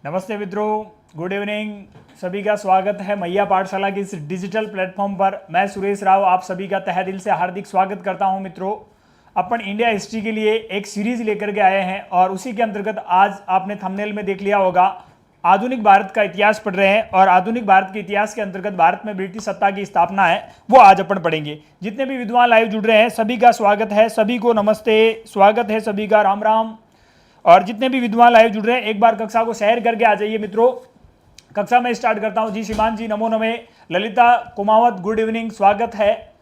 नमस्ते मित्रों, good evening. सभी का स्वागत है मैया पाठशाला की इस डिजिटल प्लेटफॉर्म पर। मैं सुरेश राव आप सभी का तहे दिल से हार्दिक स्वागत करता हूं। मित्रों, अपन इंडिया हिस्ट्री के लिए एक सीरीज लेकर के आए हैं और उसी के अंतर्गत आज आपने थंबनेल में देख लिया होगा, आधुनिक भारत का इतिहास पढ़ रहे हैं और आधुनिक भारत के इतिहास के अंतर्गत भारत में ब्रिटिश सत्ता की स्थापना है वो आज अपन पढ़ेंगे। जितने भी विद्वान लाइव जुड़ रहे हैं सभी का स्वागत है, सभी को नमस्ते, स्वागत है सभी का, राम राम। और जितने भी विद्वान लाइव जुड़ रहे हैं एक बार कक्षा को शेयर करके आ जाइए मित्रों। कक्षा में स्टार्ट करता हूं। जी सीमान जी नमो नमे, ललिता कुमावत गुड इवनिंग, स्वागत है।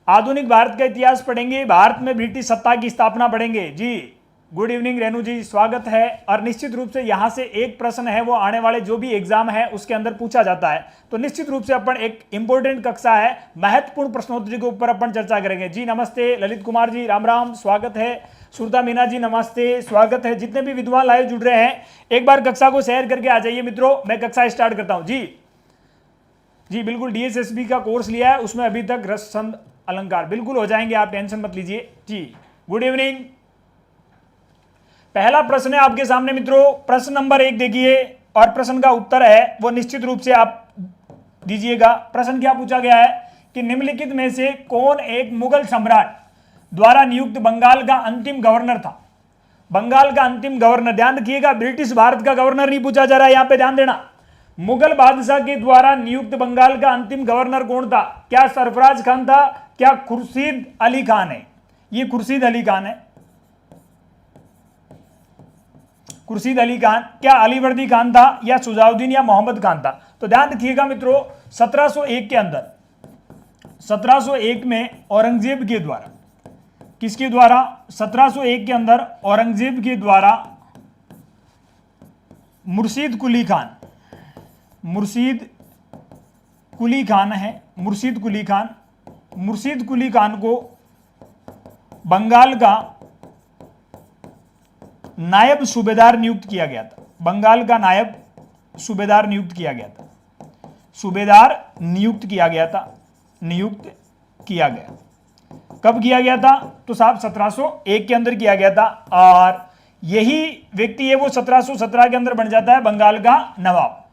आधुनिक भारत का इतिहास पढ़ेंगे, भारत में ब्रिटिश सत्ता की स्थापना पढ़ेंगे। जी गुड इवनिंग रेणु जी, स्वागत है। और निश्चित रूप से यहां से एक प्रश्न है वो आने वाले जो भी एग्जाम है उसके अंदर पूछा जाता है, तो निश्चित रूप से अपन एक इंपॉर्टेंट कक्षा है, महत्वपूर्ण प्रश्नोत्तरी के ऊपर अपन चर्चा करेंगे। जी नमस्ते ललित कुमार जी, राम राम, स्वागत है। सुरता मीना जी नमस्ते, स्वागत है। जितने भी विद्वान लाइव जुड़ रहे हैं एक बार कक्षा को शेयर करके आ जाइए मित्रों। मैं कक्षा स्टार्ट करता हूं। जी बिल्कुल, डीएसएसबी का कोर्स लिया है, उसमें अभी तक रस छंद अलंकार बिल्कुल हो जाएंगे, आप टेंशन मत लीजिए। जी गुड इवनिंग। पहला प्रश्न है आपके सामने मित्रों, प्रश्न नंबर 1 देखिए और प्रश्न का उत्तर है वो निश्चित रूप से आप दीजिएगा। प्रश्न क्या पूछा गया है कि निम्नलिखित में से कौन एक मुगल सम्राट द्वारा नियुक्त बंगाल का अंतिम गवर्नर था। बंगाल का अंतिम गवर्नर, ध्यान रखिएगा, ब्रिटिश भारत का गवर्नर नहीं पूछा जा रहा है, यहां पे ध्यान देना। मुगल बादशाह के द्वारा नियुक्त बंगाल का अंतिम गवर्नर कौन था? क्या सरफराज खान था? क्या खुर्शीद अली खान है? ये खुर्शीद अली खान है, खुर्शीद अली खान। क्या अलीवर्दी खान था या सुजाउद्दीन या मोहम्मद खान था? तो ध्यान रखिएगा मित्रों, 1701 के अंदर, 1701 में औरंगजेब के द्वारा, किसके द्वारा? 1701 के अंदर औरंगजेब के द्वारा मुर्शीद कुली खान, मुर्शीद कुली खान है, मुर्शीद कुली खान, मुर्शीद कुली खान को बंगाल का नायब सूबेदार नियुक्त किया गया था। बंगाल का नायब सूबेदार नियुक्त किया गया था, सूबेदार नियुक्त किया गया था, नियुक्त किया गया। कब किया गया था? तो साहब 1701 के अंदर किया गया था और यही व्यक्ति है वो 1717 के अंदर बन जाता है बंगाल का नवाब।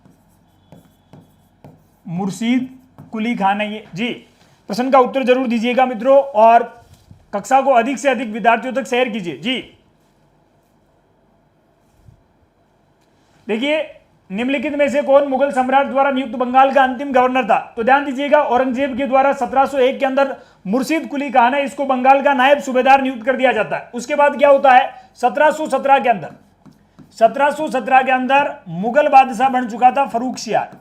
मुर्शीद कुली खान है ये। जी प्रश्न का उत्तर जरूर दीजिएगा मित्रों और कक्षा को अधिक से अधिक विद्यार्थियों तक शेयर कीजिए। जी देखिए, निम्नलिखित में से कौन मुगल सम्राट द्वारा नियुक्त बंगाल का अंतिम गवर्नर था? तो ध्यान दीजिएगा, औरंगजेब के द्वारा 1701 के अंदर मुर्शीद कुली खान है, इसको बंगाल का नायब सूबेदार नियुक्त कर दिया जाता है। उसके बाद क्या होता है? 1717 के अंदर, 1717 के अंदर मुगल बादशाह बन चुका था फर्रुखसियार।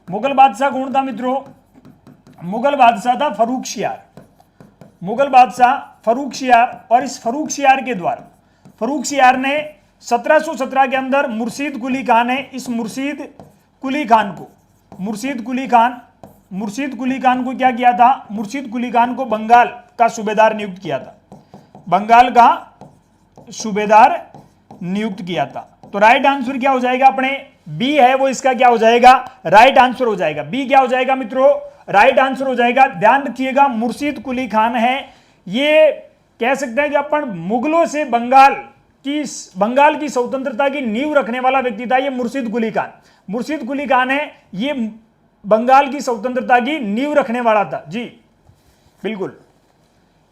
मुगल बादशाह कौन था मित्रों? मुगल बादशाह था फर्रुखसियार, मुगल बादशाह फर्रुखसियार। और इस फर्रुखसियार के द्वारा, फर्रुखसियार ने 1717 के अंदर मुर्शीद कुली खान है, इस मुर्शीद कुली खान को, मुर्शीद कुली खान, मुर्शीद कुली खान को क्या किया था? मुर्शीद कुली खान को बंगाल का सूबेदार नियुक्त किया था, बंगाल का सूबेदार नियुक्त किया था। तो राइट आंसर क्या हो जाएगा? अपने बी है वो इसका क्या हो जाएगा? राइट आंसर हो जाएगा। बी क्या हो जाएगा मित्रों? राइट आंसर हो जाएगा। ध्यान रखिएगा, मुर्शीद कुली खान है, ये कह सकते हैं कि अपन मुगलों से बंगाल की स्वतंत्रता की नींव रखने वाला व्यक्ति था ये मुर्शीद कुली खान। मुर्शीद कुली खान है, ये बंगाल की स्वतंत्रता की नींव रखने वाला था। जी बिल्कुल।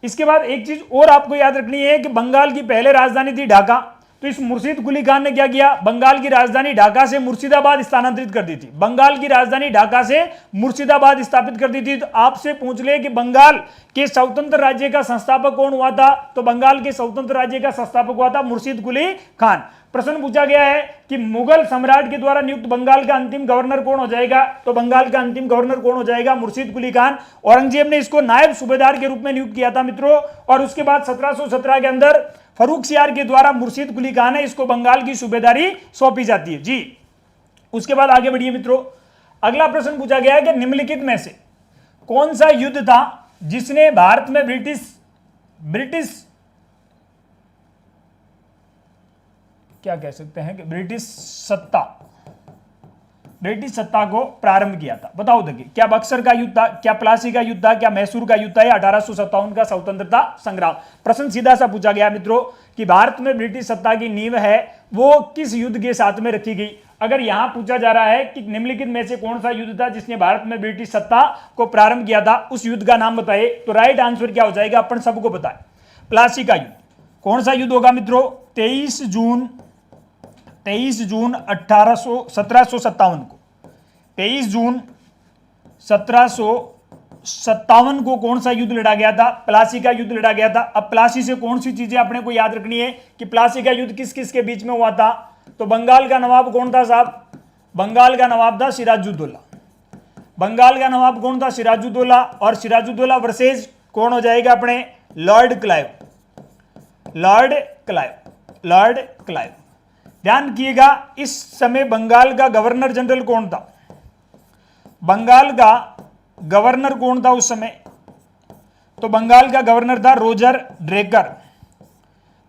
इसके बाद एक चीज और आपको याद रखनी है कि बंगाल की पहले राजधानी थी ढाका, तो इस मुर्शीद कुली खान ने क्या किया? बंगाल की राजधानी ढाका से मुर्शिदाबाद स्थानांतरित कर दी थी। बंगाल की राजधानी ढाका से मुर्शिदाबाद स्थापित कर दी थी। तो आपसे पूछ ले कि बंगाल के स्वतंत्र राज्य का संस्थापक कौन हुआ था? तो बंगाल के स्वतंत्र राज्य का संस्थापक हुआ था मुर्शीद कुली खान। प्रश्न पूछा गया है कि मुगल सम्राट के द्वारा नियुक्त बंगाल का अंतिम गवर्नर कौन हो जाएगा? तो बंगाल का अंतिम गवर्नर कौन हो जाएगा? मुर्शीद कुली खान। औरंगजेब ने इसको नायब सूबेदार के रूप में नियुक्त किया था मित्रों। और उसके बाद 1717 के अंदर फर्रुखसियार के द्वारा मुर्शीद कुली खान है, इसको बंगाल की सूबेदारी सौंपी जाती है। जी उसके बाद आगे बढ़िए मित्रों। अगला प्रश्न पूछा गया है कि निम्नलिखित में से कौन सा युद्ध था जिसने भारत में ब्रिटिश क्या कह सकते हैं कि ब्रिटिश सत्ता को प्रारंभ किया था? बताओ देखिए, क्या बक्सर का युद्ध था, क्या प्लासी का युद्ध था, क्या मैसूर का युद्ध था या 1857 का स्वतंत्रता संग्राम? प्रश्न सीधा सा पूछा गया मित्रों कि भारत में ब्रिटिश सत्ता की नींव है वो किस युद्ध के साथ में रखी गई? अगर यहां पूछा जा रहा है कि निम्नलिखित में से कौन सा युद्ध था जिसने भारत में ब्रिटिश सत्ता को प्रारंभ किया था, उस युद्ध का नाम बताइए, तो राइट आंसर क्या हो जाएगा, अपन सबको पता है, प्लासी का युद्ध। कौन सा युद्ध होगा मित्रों, 23 जून 1757 को, 23 जून 1757 को कौन सा युद्ध लड़ा गया था, प्लासी का युद्ध लड़ा गया था। अब प्लासी से कौन सी चीजें अपने को याद रखनी है कि प्लासी का युद्ध किस किस के बीच में हुआ था, तो बंगाल का नवाब कौन था साहब, बंगाल का नवाब था सिराजुद्दौला। बंगाल का नवाब कौन था, सिराजुद्दौला, और सिराजुद्दौला वर्सेज कौन हो जाएगा अपने, Lord Clive, Lord Clive, Lord Clive. ध्यान रखिएगा, इस समय बंगाल का गवर्नर जनरल कौन था, बंगाल का गवर्नर कौन था उस समय, तो बंगाल का गवर्नर था रोजर ड्रेकर।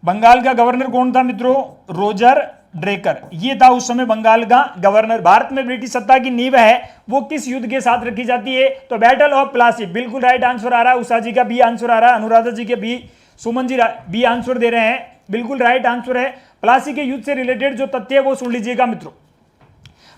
बंगाल का गवर्नर कौन था मित्रों, रोजर ड्रेकर, ये था उस समय बंगाल का गवर्नर। भारत में ब्रिटिश सत्ता की नींव है वो किस युद्ध के साथ रखी जाती है, तो बैटल ऑफ प्लासी, बिल्कुल राइट आंसर आ रहा है। उषा जी का बी आंसर आ रहा है, अनुराधा जी के B, Suman G B answer दे रहे हैं, बिल्कुल राइट आंसर है। प्लासी के युद्ध से रिलेटेड जो तथ्य है वो सुन लीजिएगा मित्रों।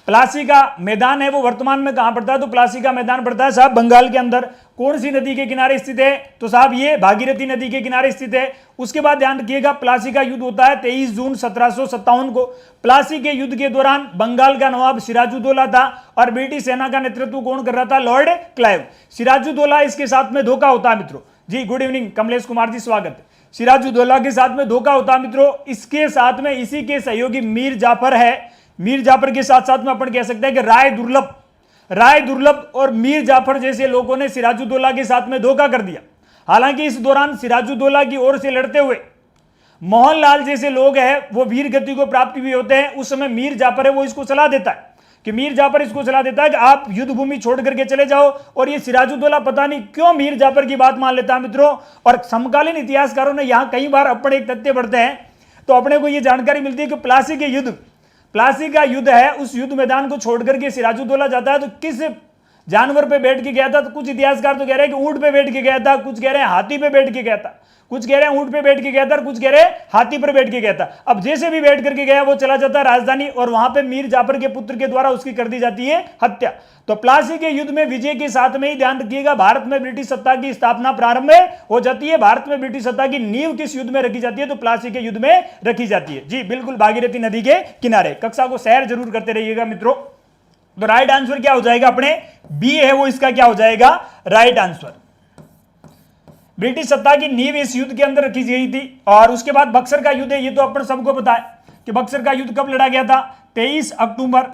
प्लासी का मैदान है वो वर्तमान में कहां पड़ता है, तो प्लासी का मैदान पड़ता है साहब बंगाल के अंदर। कौन सी नदी के किनारे स्थित है, तो साहब ये भागीरथी नदी के किनारे स्थित है। उसके बाद ध्यान रखिएगा, प्लासी का युद्ध होता है 23 जून 1757 को। प्लासी के युद्ध के दौरान बंगाल का नवाब सिराजुद्दौला था और ब्रिटिश सेना का नेतृत्व कौन कर रहा था, लॉर्ड क्लाइव। सिराजुद्दौला इसके साथ में धोखा होता है मित्रों। जी गुड इवनिंग कमलेश कुमार जी, स्वागत है। सिराजुद्दौला के साथ में धोखा होता है मित्रों। इसके साथ में इसी के सहयोगी मीर जाफर है। मीर जाफर के साथ साथ में अपन कह सकते हैं कि राय दुर्लभ और मीर जाफर जैसे लोगों ने सिराजुद्दौला के साथ में धोखा कर दिया। हालांकि इस दौरान सिराजुद्दौला की ओर से लड़ते हुए मोहनलाल जैसे लोग हैं वो वीर गति को प्राप्त भी होते हैं। उस समय मीर जाफर है वो इसको सलाह देता है कि मीर जाफर इसको सलाह देता है कि आप युद्ध भूमि छोड़ करके चले जाओ, और ये सिराजुद्दौला पता नहीं क्यों मीर जाफर की बात मान लेता है मित्रों। और समकालीन इतिहासकारों ने यहां कई बार अपने एक तथ्य बढ़ते हैं तो अपने को यह जानकारी मिलती है कि प्लासी का युद्ध है, उस युद्ध मैदान को छोड़ करके सिराजुद्दौला जाता है तो किस जानवर पे बैठ के गया था, तो कुछ इतिहासकार तो कह रहे हैं कि ऊंट पे बैठ के गया था, कुछ कह रहे हैं हाथी पे बैठ के गया था, कुछ कह रहे हैं ऊंट पे बैठ के गया था और कुछ कह रहे हैं हाथी पर बैठ के गया था। अब जैसे भी बैठ करके गया वो चला जाता है राजधानी, और वहां पे मीर जाफर के पुत्र के द्वारा उसकी कर दी जाती है हत्या। तो प्लासी के युद्ध में विजय के साथ में ही ध्यान रखिएगा भारत में ब्रिटिश सत्ता की स्थापना प्रारंभ हो जाती है। भारत में ब्रिटिश सत्ता की नींव किस युद्ध में रखी जाती है, तो प्लासी के युद्ध में रखी जाती है। जी बिल्कुल, भागीरथी नदी के किनारे। कक्षा को सैर जरूर करते रहिएगा मित्रों। तो राइट आंसर क्या हो जाएगा अपने, बी है वो इसका क्या हो जाएगा, राइट आंसर। ब्रिटिश सत्ता की नींव इस युद्ध के अंदर रखी गई थी। और उसके बाद बक्सर का युद्ध है, ये तो अपन सबको पता है कि बक्सर का युद्ध कब लड़ा गया था, 23 अक्टूबर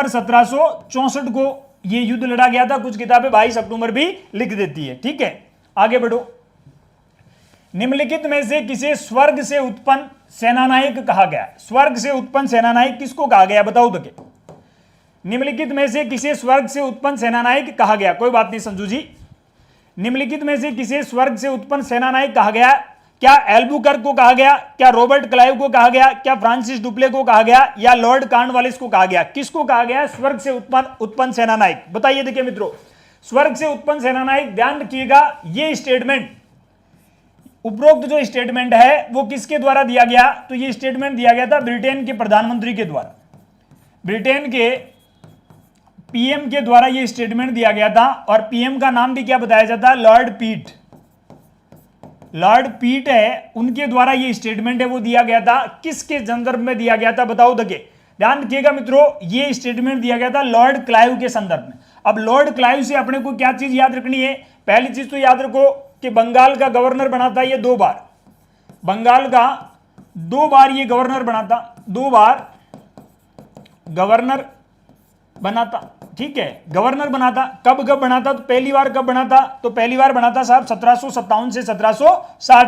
1764 को ये युद्ध लड़ा गया था। कुछ किताबें 22 अक्टूबर भी लिख देती है। ठीक है, आगे बढ़ो। निम्नलिखित में से किसे स्वर्ग से उत्पन्न सेनानायक कहा गया, स्वर्ग से उत्पन्न सेनानायक किसको कहा गया, बताओ तो क्या। निम्नलिखित में से किसे स्वर्ग से उत्पन्न सेनानायक कहा गया, कोई बात नहीं संजू जी। निम्नलिखित में से किसे स्वर्ग से उत्पन्न सेनानायक कहा गया, क्या एल्बुकर्क को कहा गया, क्या रॉबर्ट क्लाइव को कहा गया, क्या फ्रांसिस डुप्ले को कहा गया, या लॉर्ड कॉर्नवालिस को कहा गया, किसको कहा गया स्वर्ग से उत्पन्न सेनानायक, बताइए। देखिए मित्रों, स्वर्ग से उत्पन्न सेनानायक, ध्यान रखिएगा ये स्टेटमेंट, उपरोक्त जो स्टेटमेंट है वो किसके द्वारा दिया गया, तो ये स्टेटमेंट दिया गया था ब्रिटेन के प्रधानमंत्री के द्वारा, ब्रिटेन के पीएम के द्वारा ये स्टेटमेंट दिया गया था। और पीएम का नाम भी क्या बताया जाता है, लॉर्ड पीट। लॉर्ड पीट है, उनके द्वारा ये स्टेटमेंट है वो दिया गया था। किसके संदर्भ में दिया गया था, बताओ तो। ध्यान रखिएगा मित्रों, ये स्टेटमेंट दिया गया था लॉर्ड क्लाइव के संदर्भ में। अब लॉर्ड क्लाइव से अपने को क्या चीज याद रखनी है, पहली चीज तो याद रखो कि बंगाल का गवर्नर बना था ये 2 बार, बंगाल का 2 बार ये गवर्नर बना था, 2 बार गवर्नर बना था। ठीक है, गवर्नर बना था। कब बना था, तो पहली बार कब बना था, तो पहली बार बना था साहब 1757 से 1760।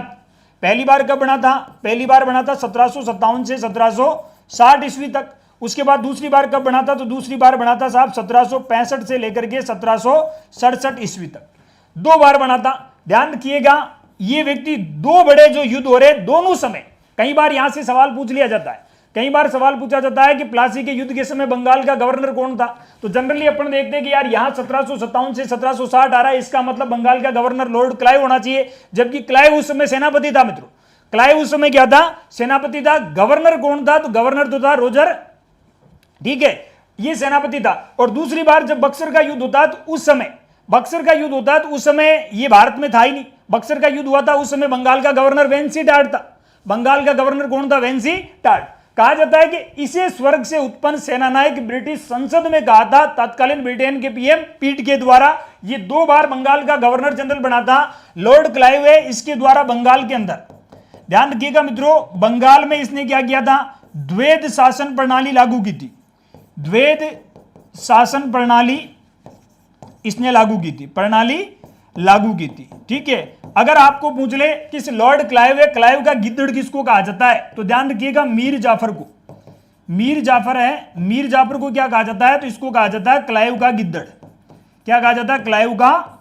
पहली बार कब बना था, पहली बार बना था 1757 से 1760 ईस्वी तक। उसके बाद दूसरी बार कब बना था, तो दूसरी बार बना था साहब 1765 से लेकर के 1767 ईस्वी तक। 2 बार बना था। ध्यान रखिएगा, ये व्यक्ति 2 बड़े जो युद्ध हो रहे दोनों समय, कई बार यहां से सवाल पूछ लिया जाता है, कई बार सवाल पूछा जाता है कि प्लासी के युद्ध के समय बंगाल का गवर्नर कौन था। तो जनरली अपन देखते हैं कि यार यहां 1757 से 1760 आ रहा है, इसका मतलब बंगाल का गवर्नर लॉर्ड क्लाइव होना चाहिए, जबकि क्लाइव उस समय सेनापति था मित्रों। क्लाइव उस समय क्या था, सेनापति था। गवर्नर कौन था, तो गवर्नर तो था रोजर ठीक है, ये सेनापति था। और दूसरी बार जब बक्सर का युद्ध होता तो उस समय ये भारत में था ही नहीं। बक्सर का युद्ध हुआ था उस समय बंगाल का गवर्नर वेंसी टाड था। बंगाल का गवर्नर कौन था? वेंसी टाड। कहा जाता है कि इसे स्वर्ग से उत्पन्न सेनानायक ब्रिटिश संसद में कहा था तत्कालीन ब्रिटेन के पीएम पीट के द्वारा। ये 2 बार बंगाल का गवर्नर जनरल बना था लॉर्ड क्लाइव है इसके द्वारा बंगाल के अंदर। ध्यान रखिएगा मित्रों, बंगाल में इसने क्या किया था? द्वैध शासन प्रणाली लागू की थी। द्वैध शासन प्रणाली इसने लागू की थी, ठीक है। अगर आपको पूछ ले किस लॉर्ड क्लाइव है, क्लाइव का गिद्दड़ किसको कहा जाता है? तो ध्यान रखिएगा मीर जाफर को। मीर जाफर है, मीर जाफर को क्या कहा जाता है? तो इसको कहा जाता है क्लाइव का गिद्दड़। क्या कहा जाता है? क्लाइव का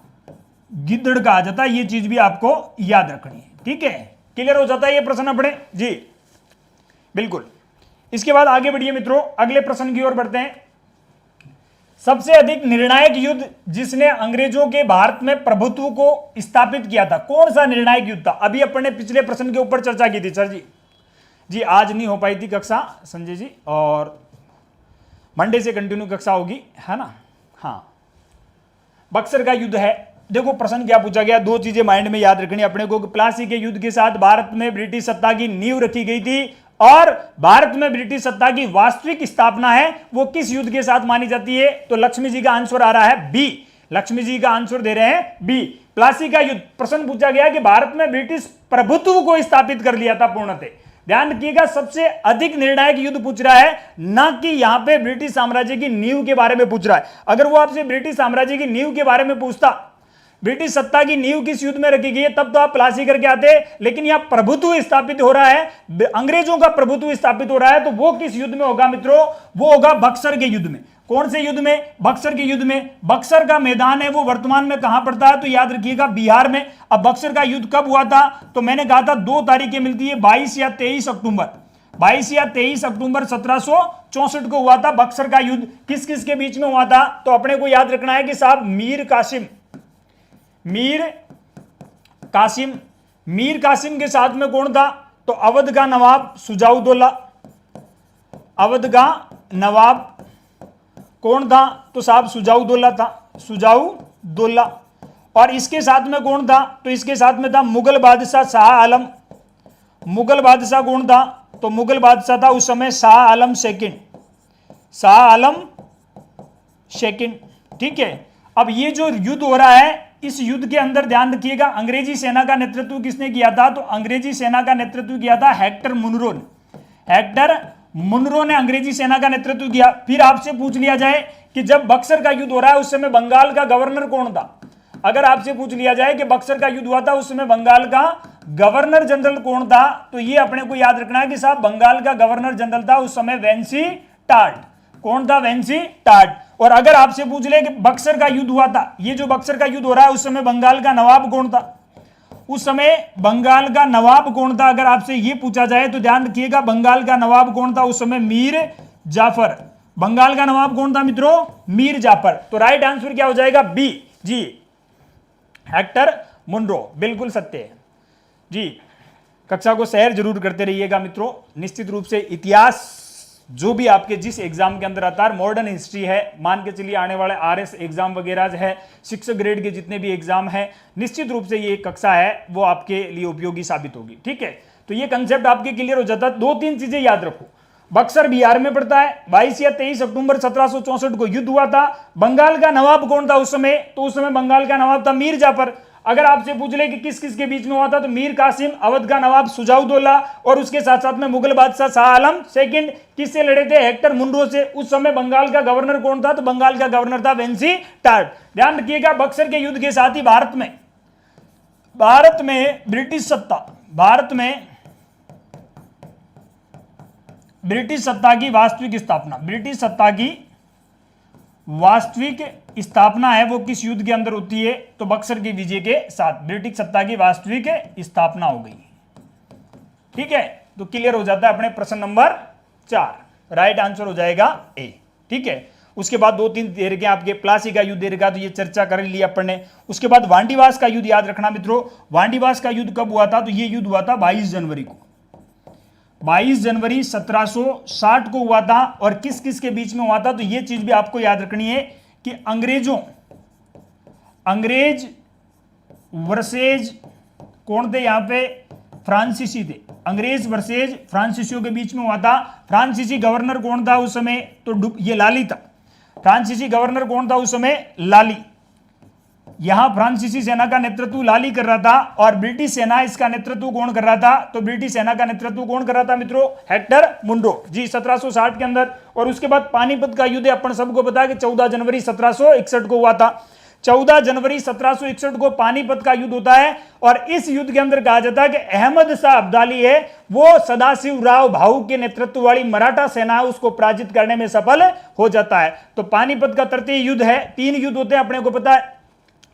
गिद्दड़ कहा जाता है। ये चीज भी आपको याद रखनी है, ठीक है। क्लियर हो जाता है ये प्रश्न अपने जी? बिल्कुल। इसके बाद आगे बढ़िए मित्रों, अगले प्रश्न की ओर बढ़ते हैं। सबसे अधिक निर्णायक युद्ध जिसने अंग्रेजों के भारत में प्रभुत्व को स्थापित किया था, कौन सा निर्णायक युद्ध था? अभी अपन ने पिछले प्रश्न के ऊपर चर्चा की थी सर जी आज नहीं हो पाई थी कक्षा संजय जी, और मंडे से कंटिन्यू कक्षा होगी, है ना? हाँ, बक्सर का युद्ध है। देखो प्रश्न क्या पूछा गया, 2 चीजें माइंड में याद रखनी अपने को। प्लासी के युद्ध के साथ भारत में ब्रिटिश सत्ता की नींव रखी गई थी, और भारत में ब्रिटिश सत्ता की वास्तविक स्थापना है वो किस युद्ध के साथ मानी जाती है? तो लक्ष्मी जी का आंसर आ रहा है बी। लक्ष्मी जी का आंसर दे रहे हैं बी, प्लासी का युद्ध। प्रश्न पूछा गया कि भारत में ब्रिटिश प्रभुत्व को स्थापित कर लिया था पूर्णतः। ध्यान रखिएगा, सबसे अधिक निर्णायक युद्ध पूछ रहा है, ना कि यहां पे ब्रिटिश साम्राज्य की नींव के बारे में पूछ रहा है। अगर वो आपसे ब्रिटिश साम्राज्य की नींव के बारे में पूछता, ब्रिटिश सत्ता की नींव किस युद्ध में रखी गई है, तब तो आप प्लासी करके आते। लेकिन यहां प्रभुत्व स्थापित हो रहा है, अंग्रेजों का प्रभुत्व स्थापित हो रहा है, तो वो किस युद्ध में होगा मित्रों? वो होगा बक्सर के युद्ध में। कौन से युद्ध में? बक्सर के युद्ध में। बक्सर का मैदान है वो वर्तमान में कहां पड़ता है? तो याद रखिएगा बिहार में। अब बक्सर का युद्ध कब हुआ था? तो मैंने कहा था 2 तारीखें मिलती है, 22 या 23 अक्टूबर। 22 या 23 अक्टूबर 1764 को हुआ था बक्सर का युद्ध। किस किस के बीच में हुआ था? तो अपने को याद रखना है कि साहब मीर कासिम के साथ में कौन था? तो अवध का नवाब सुजाउद्दौला। अवध का नवाब कौन था? तो साहब सुजाउद्दौला था, सुजाउद्दौला। और इसके साथ में कौन था? तो इसके साथ में था मुगल बादशाह शाह आलम। मुगल बादशाह कौन था? तो मुगल बादशाह था उस समय शाह आलम सेकंड, ठीक है। अब ये जो युद्ध हो रहा है, इस युद्ध के अंदर ध्यान रखिएगा अंग्रेजी सेना का नेतृत्व किसने किया था? तो अंग्रेजी सेना का नेतृत्व किया था हेक्टर मुनरो ने। हेक्टर मुनरो ने अंग्रेजी सेना का नेतृत्व किया। फिर आपसे पूछ लिया जाए कि जब बक्सर का युद्ध हो रहा है उस समय बंगाल का गवर्नर कौन था? अगर आपसे पूछ लिया जाए कि बक्सर का युद्ध हुआ था उस समय बंगाल का गवर्नर जनरल कौन था? तो ये अपने को याद रखना है कि साहब बंगाल का गवर्नर जनरल था उस समय वेंसी टाड। कौन था? वेंसी टाड। और अगर आपसे पूछ ले कि बक्सर का युद्ध हुआ था, ये जो बक्सर का युद्ध हो रहा है उस समय बंगाल का नवाब कौन था? उस समय बंगाल का नवाब कौन था? अगर आपसे ये पूछा जाए तो ध्यान रखिएगा बंगाल का नवाब कौन था उस समय? मीर जाफर। बंगाल का नवाब कौन था मित्रों? मीर जाफर। तो राइट आंसर क्या हो जाएगा? बी जी, हेक्टर मुनरो। बिल्कुल सत्य है जी। कक्षा को शेयर जरूर करते रहिएगा मित्रों। निश्चित रूप से इतिहास जो भी आपके जिस एग्जाम के अंदर आता है, मॉडर्न हिस्ट्री है, मान के चलिए आने वाले आरएस एग्जाम वगैरह है, शिक्षक ग्रेड के जितने भी एग्जाम है, निश्चित रूप से ये कक्षा है वो आपके लिए उपयोगी साबित होगी, ठीक है। तो ये कंसेप्ट आपके क्लियर हो जाता है। 2-3 चीजें याद रखो, बक्सर बिहार में पड़ता है, 22 या 23 अक्टूबर 1764 को युद्ध हुआ था। बंगाल का नवाब कौन था उस समय? तो उस समय बंगाल का नवाब था मीर जाफर। अगर आपसे पूछ ले कि किस किस के बीच में हुआ था, तो मीर कासिम, अवध का नवाब सुजाउद्दौला और उसके साथ साथ में मुगल बादशाह शाह आलम सेकंड। किससे लड़े थे? हेक्टर मुनरो से। उस समय बंगाल का गवर्नर कौन था? तो बंगाल का गवर्नर था वेंसी टाड। ध्यान रखिएगा बक्सर के युद्ध के साथ ही भारत में ब्रिटिश सत्ता, ब्रिटिश सत्ता की वास्तविक स्थापना, ब्रिटिश सत्ता की वास्तविक स्थापना है वो किस युद्ध के अंदर होती है? तो बक्सर की विजय के साथ ब्रिटिश सत्ता की वास्तविक स्थापना हो गई, ठीक है। तो क्लियर हो जाता है अपने प्रश्न नंबर 4, राइट आंसर हो जाएगा ए, ठीक है। उसके बाद 2-3 दे रखे आपके, प्लासी का युद्ध दे रखा, तो ये चर्चा कर लिया अपन ने। उसके बाद वांडीवास का युद्ध याद रखना मित्रों। वांडीवास का युद्ध कब हुआ था? तो ये युद्ध हुआ था 22 जनवरी को। 22 जनवरी 1760 को हुआ था। और किस किस के बीच में हुआ था, तो यह चीज भी आपको याद रखनी है कि अंग्रेज वर्सेज कौन थे यहां पे, फ्रांसीसी थे। अंग्रेज वर्सेज फ्रांसीसियों के बीच में हुआ था। फ्रांसीसी गवर्नर कौन था उस समय, तो ये लाली था। फ्रांसीसी गवर्नर कौन था उस समय, लाली। यहां फ्रांसीसी सेना का नेतृत्व लाली कर रहा था और ब्रिटिश सेना इसका नेतृत्व कौन कर रहा था, तो ब्रिटिश सेना का नेतृत्व कौन कर रहा था मित्रों, हेक्टर मुनरो जी 1760 के अंदर। और उसके बाद पानीपत का युद्ध अपन सबको पता है कि 14 जनवरी 1761 को हुआ था। 14 जनवरी 1761 को पानीपत का युद्ध होता है और इस युद्ध के अंदर कहा जाता है कि अहमद शाह अब्दाली है वो सदाशिव राव भाऊ के नेतृत्व वाली मराठा सेना उसको पराजित करने में सफल हो जाता है। तो पानीपत का तृतीय युद्ध है। 3 युद्ध होते हैं अपने को पता है।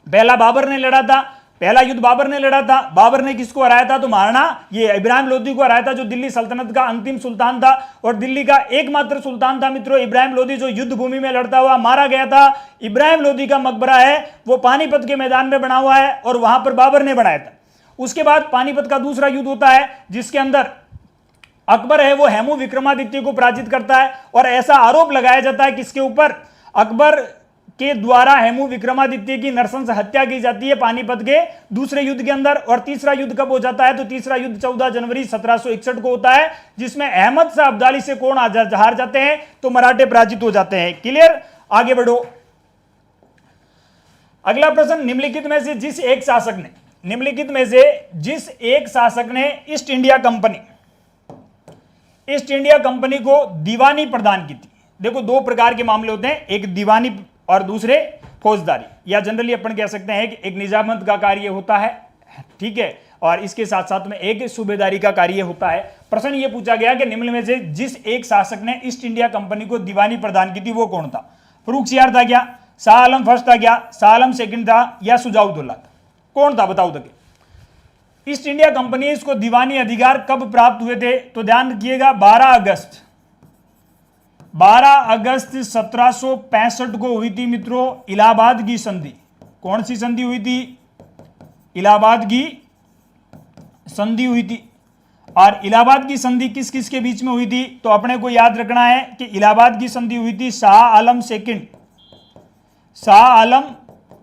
पहला बाबर ने लड़ा था, पहला युद्ध बाबर ने लड़ा था। बाबर ने किसको हराया था, तो महाराणा ये इब्राहिम लोदी को हराया था, जो दिल्ली सल्तनत का अंतिम सुल्तान था और दिल्ली का एकमात्र सुल्तान था मित्रों इब्राहिम लोदी, जो युद्ध भूमि में लड़ता हुआ मारा गया था। इब्राहिम लोदी का मकबरा है वो पानीपत के मैदान में बना हुआ है और वहां पर बाबर ने बनाया था। उसके बाद पानीपत का दूसरा युद्ध होता है जिसके अंदर अकबर है वो हेमू विक्रमादित्य को पराजित करता है और ऐसा आरोप लगाया जाता है किसके ऊपर, अकबर के द्वारा हेमू विक्रमादित्य की नरसंस हत्या की जाती है पानीपत के दूसरे युद्ध के अंदर। और तीसरा युद्ध कब हो जाता है, तो तीसरा युद्ध 14 जनवरी 1761 को होता है जिसमें अहमद शाह अब्दाली से कौन हार जाते हैं, तो मराठे पराजित हो जाते हैं। क्लियर, आगे बढ़ो। अगला प्रश्न, निम्नलिखित में से जिस एक शासक ने ईस्ट इंडिया कंपनी को दीवानी प्रदान की थी। देखो 2 प्रकार के मामले होते हैं, एक दीवानी और दूसरे फौजदारी, या जनरली अपन कह सकते हैं कि एक निजामत का कार्य होता है, ठीक है, और इसके साथ साथ में एक सूबेदारी का कार्य होता है। प्रश्न ये पूछा गया कि निम्न में से जिस एक शासक ने ईस्ट इंडिया कंपनी को दीवानी प्रदान की थी वो कौन था। फर्रुखसियार था क्या, शाह आलम फर्स्ट था क्या, शाह आलम सेकंड था, या सुजाउद्दौला था, कौन था बताओ तो। ईस्ट इंडिया कंपनी इसको दीवानी अधिकार कब प्राप्त हुए थे, तो ध्यान रखिएगा 12 अगस्त 1765 को हुई थी मित्रों इलाहाबाद की संधि। कौन सी संधि हुई थी, इलाहाबाद की संधि हुई थी। और इलाहाबाद की संधि किस किस के बीच में हुई थी, तो अपने को याद रखना है कि इलाहाबाद की संधि हुई थी Shah Alam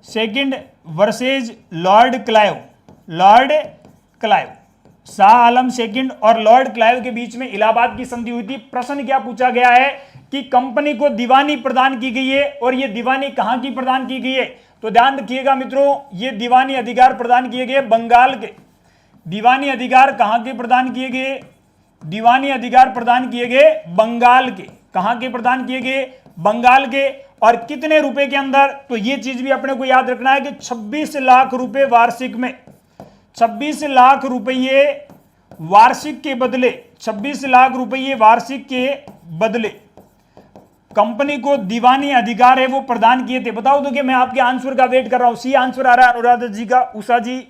second versus Lord Clive. Shah Alam second और लॉर्ड क्लाइव के बीच में इलाहाबाद की संधि हुई थी। प्रश्न क्या पूछा गया है कि कंपनी को दीवानी प्रदान की गई है और यह दीवानी कहां की प्रदान की गई है, तो ध्यान रखिएगा मित्रों ये दीवानी अधिकार प्रदान किए गए बंगाल के। दीवानी अधिकार कहां के प्रदान किए गए, दीवानी अधिकार प्रदान किए गए बंगाल के। कहां के प्रदान किए गए, बंगाल के। और कितने रुपए के अंदर, तो यह चीज भी अपने को याद रखना है कि 26 लाख रुपए वार्षिक में, 26 लाख रुपये वार्षिक के बदले, 26 लाख रुपये वार्षिक के बदले कंपनी को दीवानी अधिकार है वो प्रदान किए थे। बताओ तो कि मैं आपके आंसर का वेट कर रहा हूं। सी आंसर आ रहा है अनुराधा जी का, उषा जी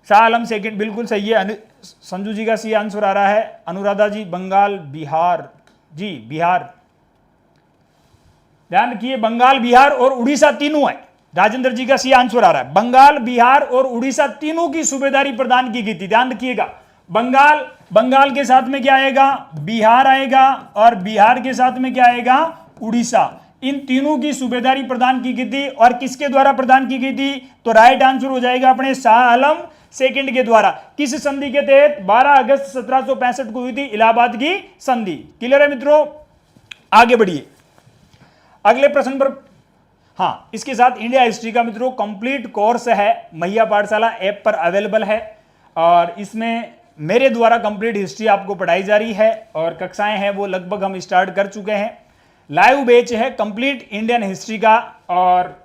शाह आलम सेकंड बिल्कुल सही है। संजू जी का सी आंसर आ रहा है। अनुराधा जी बंगाल बिहार जी, बिहार ध्यान रखिए बंगाल बिहार और उड़ीसा तीनों है। राजेंद्र जी का सी आंसर आ रहा है, बंगाल बिहार और उड़ीसा तीनों की सूबेदारी प्रदान की गई थी। ध्यान रखिएगा बंगाल के साथ में क्या आएगा, बिहार आएगा, और बिहार के साथ में क्या आएगा, उड़ीसा। इन तीनों की सूबेदारी प्रदान की गई थी। और किसके द्वारा प्रदान की गई थी, तो राइट आंसर हो जाएगा अपने शाह आलम सेकंड के द्वारा। किस संधि के तहत, 12 अगस्त 1765 को हुई थी इलाहाबाद की संधि। क्लियर है मित्रों, आगे बढ़िए अगले प्रश्न पर। हाँ, इसके साथ इंडिया हिस्ट्री का मित्रों कंप्लीट कोर्स है, मैया पाठशाला ऐप पर अवेलेबल है और इसमें मेरे द्वारा कंप्लीट हिस्ट्री आपको पढ़ाई जा रही है और कक्षाएं हैं वो लगभग हम स्टार्ट कर चुके हैं। लाइव बैच है कंप्लीट इंडियन हिस्ट्री का और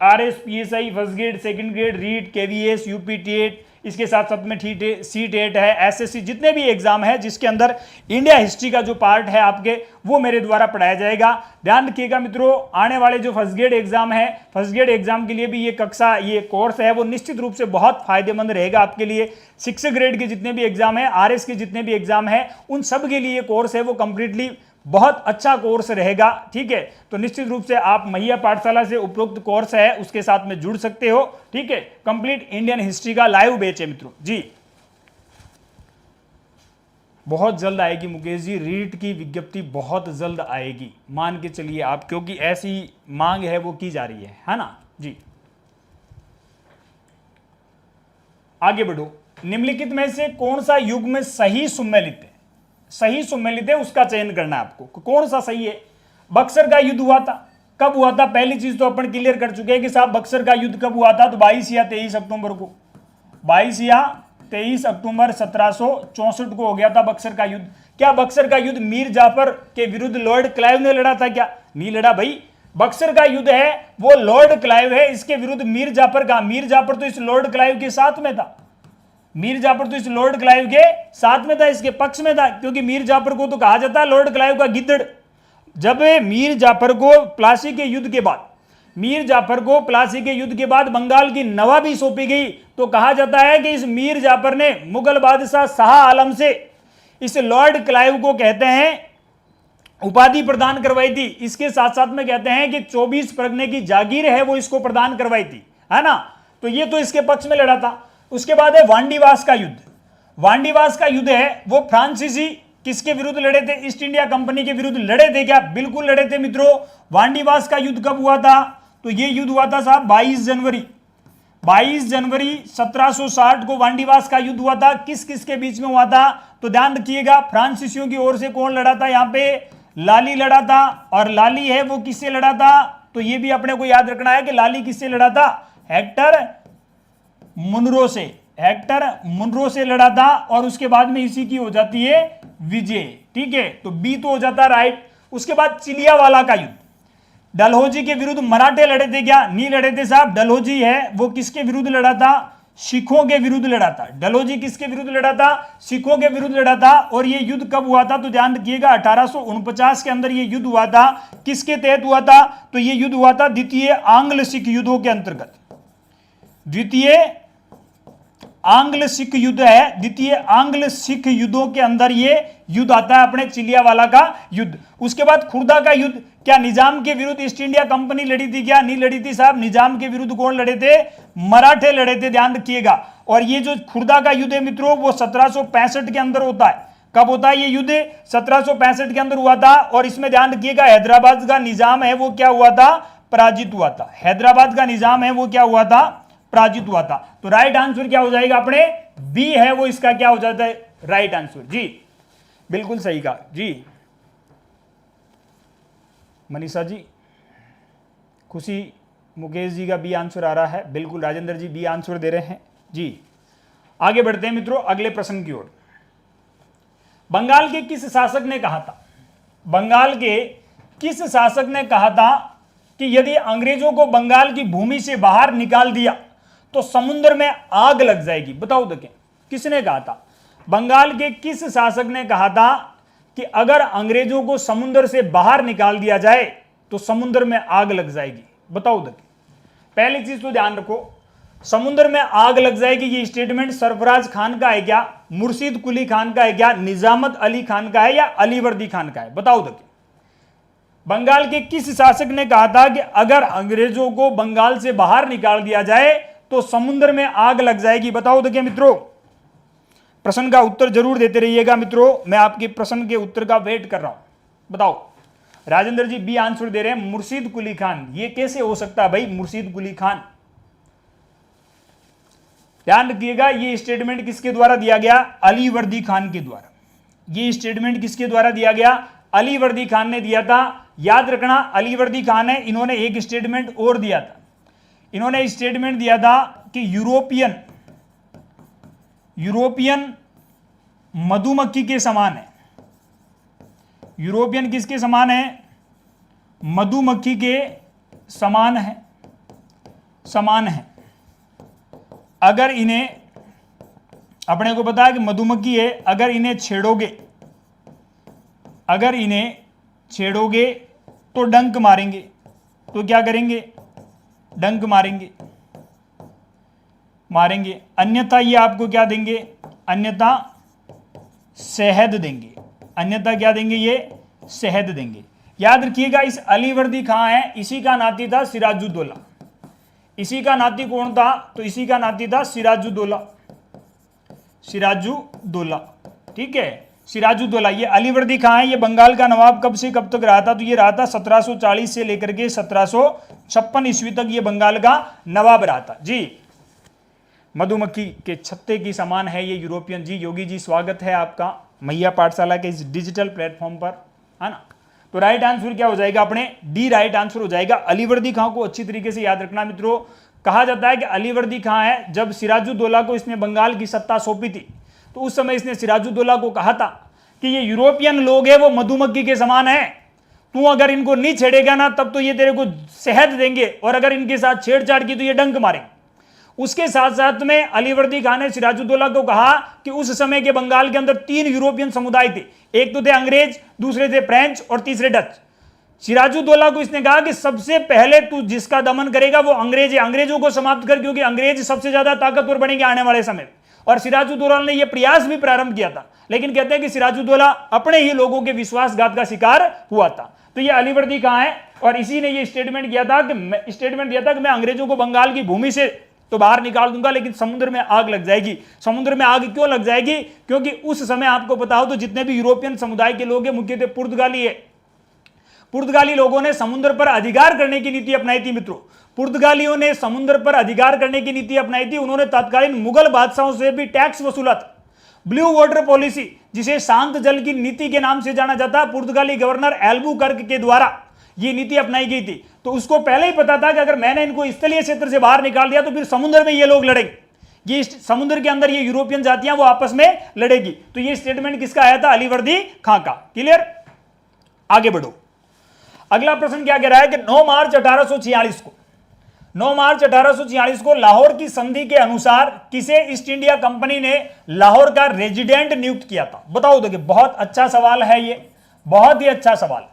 RS PSI first grade, second grade, REET, KVS, UPTET, इसके साथ साथ में CTET है, SSC, जितने भी एग्जाम है जिसके अंदर इंडिया हिस्ट्री का जो पार्ट है आपके वो मेरे द्वारा पढ़ाया जाएगा। ध्यान रखिएगा मित्रों, आने वाले जो फर्स्ट ग्रेड एग्जाम है, फर्स्ट ग्रेड एग्जाम के लिए भी ये कक्षा, ये कोर्स है वो निश्चित रूप से बहुत फायदेमंद रहेगा आपके लिए। 6 ग्रेड के जितने भी एग्जाम है, RS के जितने भी एग्जाम है, उन सब के लिए ये कोर्स है वो कंप्लीटली बहुत अच्छा कोर्स रहेगा। ठीक है, तो निश्चित रूप से आप मैया पाठशाला से उपरोक्त कोर्स है उसके साथ में जुड़ सकते हो। ठीक है, कंप्लीट इंडियन हिस्ट्री का लाइव बैच है मित्रों जी। बहुत जल्द आएगी मुकेश जी, रीट की विज्ञप्ति बहुत जल्द आएगी, मान के चलिए आप, क्योंकि ऐसी मांग है वो की जा रही है ना जी। आगे बढ़ो। निम्नलिखित में से कौन सा युग्म सही सुमेलित है? सही सुमेलित है उसका चयन करना है आपको, कौन सा सही है। बक्सर का युद्ध हुआ था, कब हुआ था? पहली चीज तो अपन क्लियर कर चुके हैं कि साहब बक्सर का युद्ध कब हुआ था, तो 22 या 23 अक्टूबर को, 22 या 23 अक्टूबर 1764 को हो गया था बक्सर का युद्ध। क्या बक्सर का युद्ध मीर जाफर के विरुद्ध लॉर्ड क्लाइव ने लड़ा था क्या? नहीं लड़ा भाई। बक्सर का युद्ध है वो लॉर्ड क्लाइव है, इसके विरुद्ध मीर जाफर का, मीर जाफर तो इस लॉर्ड क्लाइव के साथ में था, मीर जाफर तो इस लॉर्ड क्लाइव के साथ में था, इसके पक्ष में था, क्योंकि मीर जाफर को तो कहा जाता है लॉर्ड क्लाइव का गिद्दड़। जब मीर जाफर को प्लासी के युद्ध के बाद, मीर जाफर को प्लासी के युद्ध के बाद बंगाल की नवाबी सौंपी गई, तो कहा जाता है कि इस मीर जाफर ने मुगल बादशाह शाह आलम से इस लॉर्ड क्लाइव को कहते हैं उपाधि प्रदान करवाई थी। इसके साथ साथ में कहते हैं कि 24 परगने की जागीर है वो इसको प्रदान करवाई थी, है ना। तो ये तो इसके पक्ष में लड़ा था। उसके बाद है वांडीवास का युद्ध। वांडीवास का युद्ध है वो फ्रांसीसी किसके विरुद्ध लड़े थे? ईस्ट इंडिया कंपनी के विरुद्ध लड़े थे क्या? बिल्कुल लड़े थे मित्रों। वांडीवास का युद्ध कब हुआ था? तो ये युद्ध हुआ था साहब 22 जनवरी 1760 को वांडीवास का युद्ध हुआ था। किस किस के बीच में हुआ था? तो ध्यान रखिएगा, फ्रांसीसियों की ओर से कौन लड़ा था? यहाँ पे लाली लड़ा था, और लाली है वो किससे लड़ा था? तो ये भी अपने को याद रखना है कि लाली किससे लड़ा था? हेक्टर मुनरो से, हेक्टर मुनरो से लड़ा था, और उसके बाद में इसी की हो जाती है विजय। ठीक है, तो बी तो हो जाता राइट। उसके बाद चिलियावाला का युद्ध, डलहौजी के विरुद्ध मराठे लड़े थे क्या? नहीं लड़े थे साहब। डलहौजी है वो किसके विरुद्ध लड़ा था? सिखों के विरुद्ध लड़ा था। डलहौजी किसके विरुद्ध लड़ा था? सिखों के विरुद्ध लड़ा था। और ये युद्ध कब हुआ था? तो ध्यान रखिएगा 1849 के अंदर ये युद्ध हुआ था। किसके तहत हुआ था? तो ये युद्ध हुआ था द्वितीय आंग्ल सिख युद्धों के अंतर्गत। द्वितीय आंग्ल सिख युद्ध है, द्वितीय आंग्ल सिख युद्धों के अंदर ये युद्ध आता है अपने चिलियावाला का युद्ध। उसके बाद खुर्दा का युद्ध, क्या निजाम के विरुद्ध ईस्ट इंडिया कंपनी लड़ी थी क्या? नहीं लड़ी थी साहब। निजाम के विरुद्ध कौन लड़े थे? मराठे लड़े थे, ध्यान रखिएगा। और ये जो खुर्दा का युद्ध है मित्रों वो 1765 के अंदर होता है। कब होता है ये युद्ध? 1765 के अंदर हुआ था। और इसमें ध्यान रखिएगा हैदराबाद का निजाम है वो क्या हुआ था? पराजित हुआ था। हैदराबाद का निजाम है वो क्या हुआ था? पराजित हुआ था। तो राइट आंसर क्या हो जाएगा अपने? बी है वो इसका क्या हो जाता है? राइट आंसर जी, बिल्कुल सही कहा जी। मनीषा जी, खुशी मुकेश जी का बी आंसर आ रहा है, बिल्कुल राजेंद्र जी बी आंसर दे रहे हैं जी। आगे बढ़ते हैं मित्रों अगले प्रश्न की ओर। बंगाल के किस शासक ने कहा था? बंगाल के किस शासक ने कहा था कि यदि अंग्रेजों को बंगाल की भूमि से बाहर निकाल दिया तो समुद्र में आग लग जाएगी? बताओ तो क्या, किसने कहा था? बंगाल के किस शासक ने कहा था कि अगर अंग्रेजों को समुद्र से बाहर निकाल दिया जाए तो समुद्र में आग लग जाएगी? बताओ तो। पहली चीज तो ध्यान रखो, समुद्र में आग लग जाएगी ये स्टेटमेंट सरफराज खान का है क्या? मुर्शीद कुली खान का है क्या? निजामत अली खान का है या अलीवर्दी खान का है? बताओ तो। बंगाल के किस शासक ने कहा था कि अगर अंग्रेजों को बंगाल से बाहर निकाल दिया जाए तो समुद्र में आग लग जाएगी? बताओ तो क्या मित्रों। प्रश्न का उत्तर जरूर देते रहिएगा मित्रों, मैं आपके प्रश्न के उत्तर का वेट कर रहा हूं। बताओ। राजेंद्र जी बी आंसर दे रहे हैं मुर्शीद कुली खान। ये कैसे हो सकता है भाई मुर्शीद कुली खान? ध्यान रखिएगा ये स्टेटमेंट किसके द्वारा दिया गया? अलीवर्दी खान के द्वारा। ये स्टेटमेंट किसके द्वारा दिया गया? अलीवर्दी खान ने दिया था। याद रखना अलीवर्दी खान है। इन्होंने एक स्टेटमेंट और दिया था। इन्होंने स्टेटमेंट दिया था कि यूरोपियन मधुमक्खी के समान है। यूरोपियन किसके समान है? मधुमक्खी के समान है, समान है। अगर इन्हें, अपने को पता है कि मधुमक्खी है, अगर इन्हें छेड़ोगे तो डंक मारेंगे। तो क्या करेंगे? डंक मारेंगे। अन्यथा ये आपको क्या देंगे? अन्यथा शहद देंगे। अन्यथा क्या देंगे? ये शहद देंगे। याद रखिएगा इस अलीवर्दी खां है, इसी का नाती था सिराजुद्दौला। इसी का नाती कौन था? तो इसी का नाती था सिराजुद्दौला। ठीक है, सिराजुद्दौला, ये अलीवर्दी खां है, ये बंगाल का नवाब कब से कब तक रहा था? तो ये रहा था 1740 से लेकर के 1756 ईस्वी तक ये बंगाल का नवाब रहा था जी। मधुमक्खी के छत्ते की समान है ये यूरोपियन। जी योगी जी स्वागत है आपका मैया पाठशाला के इस डिजिटल प्लेटफॉर्म पर, है ना। तो राइट आंसर क्या हो जाएगा अपने? डी राइट आंसर हो जाएगा। अलीवर्दी खां को अच्छी तरीके से याद रखना मित्रों। कहा जाता है कि अलीवर्दी खां है, जब सिराजुद्दौला को इसने बंगाल की सत्ता सौंपी थी तो उस समय इसने सिराजुद्दौला को कहा था कि ये यूरोपियन लोग हैं वो मधुमक्खी के समान है, तू अगर इनको नहीं छेड़ेगा ना तब तो ये तेरे को शहद देंगे, और अगर इनके साथ छेड़छाड़ की तो ये डंक मारेंगे। उसके साथ साथ में अलीवर्दी खान ने सिराजुद्दौला को कहा कि उस समय के बंगाल के अंदर 3 यूरोपियन समुदाय थे, एक तो थे अंग्रेज, दूसरे थे फ्रेंच और तीसरे डच। सिराजुद्दौला को इसने कहा कि सबसे पहले तू जिसका दमन करेगा वो अंग्रेज है, अंग्रेजों को समाप्त कर, क्योंकि अंग्रेज सबसे ज्यादा ताकतवर बनेंगे आने वाले समय में। और सिराजुद्दौला ने यह प्रयास भी प्रारंभ किया था, लेकिन कहते हैं कि सिराजुद्दौला अपने ही लोगों के विश्वासघात का शिकार हुआ था। तो ये अलीवर्दी खां है और इसी ने ये स्टेटमेंट दिया था कि मैं अंग्रेजों को बंगाल की भूमि से तो बाहर निकाल दूंगा, लेकिन समुद्र में आग लग जाएगी। समुद्र में आग क्यों लग जाएगी? क्योंकि उस समय आपको पता हो तो जितने भी यूरोपियन समुदाय के लोग हैं मुख्यतः पुर्तगाली है। पुर्तगाली लोगों ने समुद्र पर अधिकार करने की नीति अपनाई थी मित्रों। पुर्तगालियों ने समुद्र पर अधिकार करने की नीति अपनाई थी। उन्होंने तत्कालीन मुगल बादशाहों से भी टैक्स वसूला था। ब्लू वाटर पॉलिसी, जिसे शांत जल की नीति के नाम से जाना जाता है, पुर्तगाली गवर्नर एल्बुकर्क के द्वारा ये नीति अपनाई गई थी। तो उसको पहले ही पता था कि अगर मैंने इनको स्थलीय क्षेत्र से बाहर निकाल दिया तो फिर समुद्र में ये लोग लड़ेंगे, ये समुद्र के अंदर ये यूरोपियन जातियां वो आपस में लड़ेगी। तो ये स्टेटमेंट किसका आया था? अलीवर्दी खां का। क्लियर? आगे बढ़ो। अगला प्रश्न क्या कह रहा है कि 9 मार्च 1846 को लाहौर की संधि के अनुसार किसे ईस्ट इंडिया कंपनी ने लाहौर का रेजिडेंट नियुक्त किया था? बताओ। देखिए बहुत अच्छा सवाल है ये, बहुत ही अच्छा सवाल।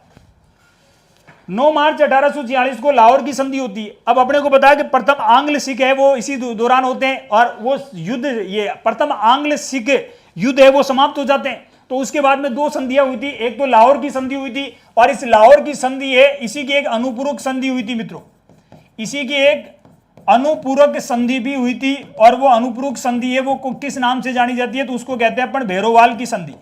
9 मार्च 1846 को लाहौर की संधि होती है। अब अपने को पता है कि प्रथम आंग्ल सिख है वो इसी दौरान होते हैं, और वो युद्ध, ये प्रथम आंग्ल सिख युद्ध है वो समाप्त हो जाते हैं। तो उसके बाद में 2 संधियां हुई थी, एक तो लाहौर की संधि हुई थी, और इस लाहौर की संधि है इसी की एक अनुपूरक संधि हुई थी मित्रों। इसी की एक अनुपूरक संधि भी हुई थी, और वो अनुपूरक संधि है वो किस नाम से जानी जाती है? तो उसको कहते हैं अपन भैरोवाल की संधि।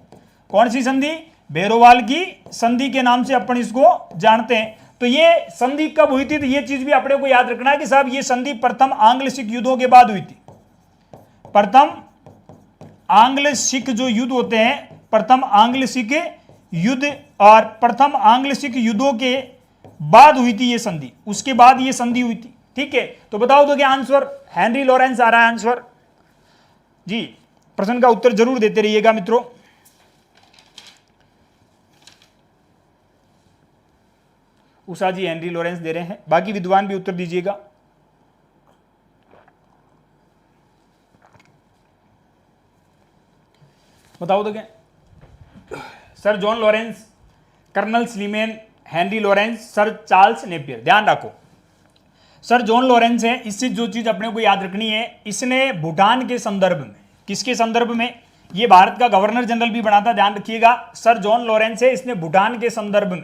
कौन सी संधि? भैरोवाल की संधि के नाम से अपन इसको जानते हैं। तो ये संधि कब हुई थी? तो ये चीज भी अपने को याद रखना है कि साहब ये संधि प्रथम आंग्ल सिख युद्धों के बाद हुई थी। प्रथम आंग्ल सिख जो युद्ध होते हैं, प्रथम आंग्ल सिख युद्ध, और प्रथम आंग्ल सिख युद्धों के बाद हुई थी ये संधि, उसके बाद ये संधि हुई थी। ठीक है, तो बताओ तो क्या आंसर? हेनरी लॉरेंस आ रहा है आंसर जी। प्रश्न का उत्तर जरूर देते रहिएगा मित्रों। उषा जी हेनरी लॉरेंस दे रहे हैं, बाकी विद्वान भी उत्तर दीजिएगा। बताओ तो क्या? Sir John Lawrence, Colonel Sleeman, Henry Lawrence, Sir Charles Napier. ध्यान रखो सर जॉन लॉरेंस है, इससे जो चीज अपने को याद रखनी है, इसने भूटान के संदर्भ में, किसके संदर्भ में? ये भारत का गवर्नर जनरल भी बना था, ध्यान रखिएगा। सर जॉन लॉरेंस है, इसने भूटान के संदर्भ में,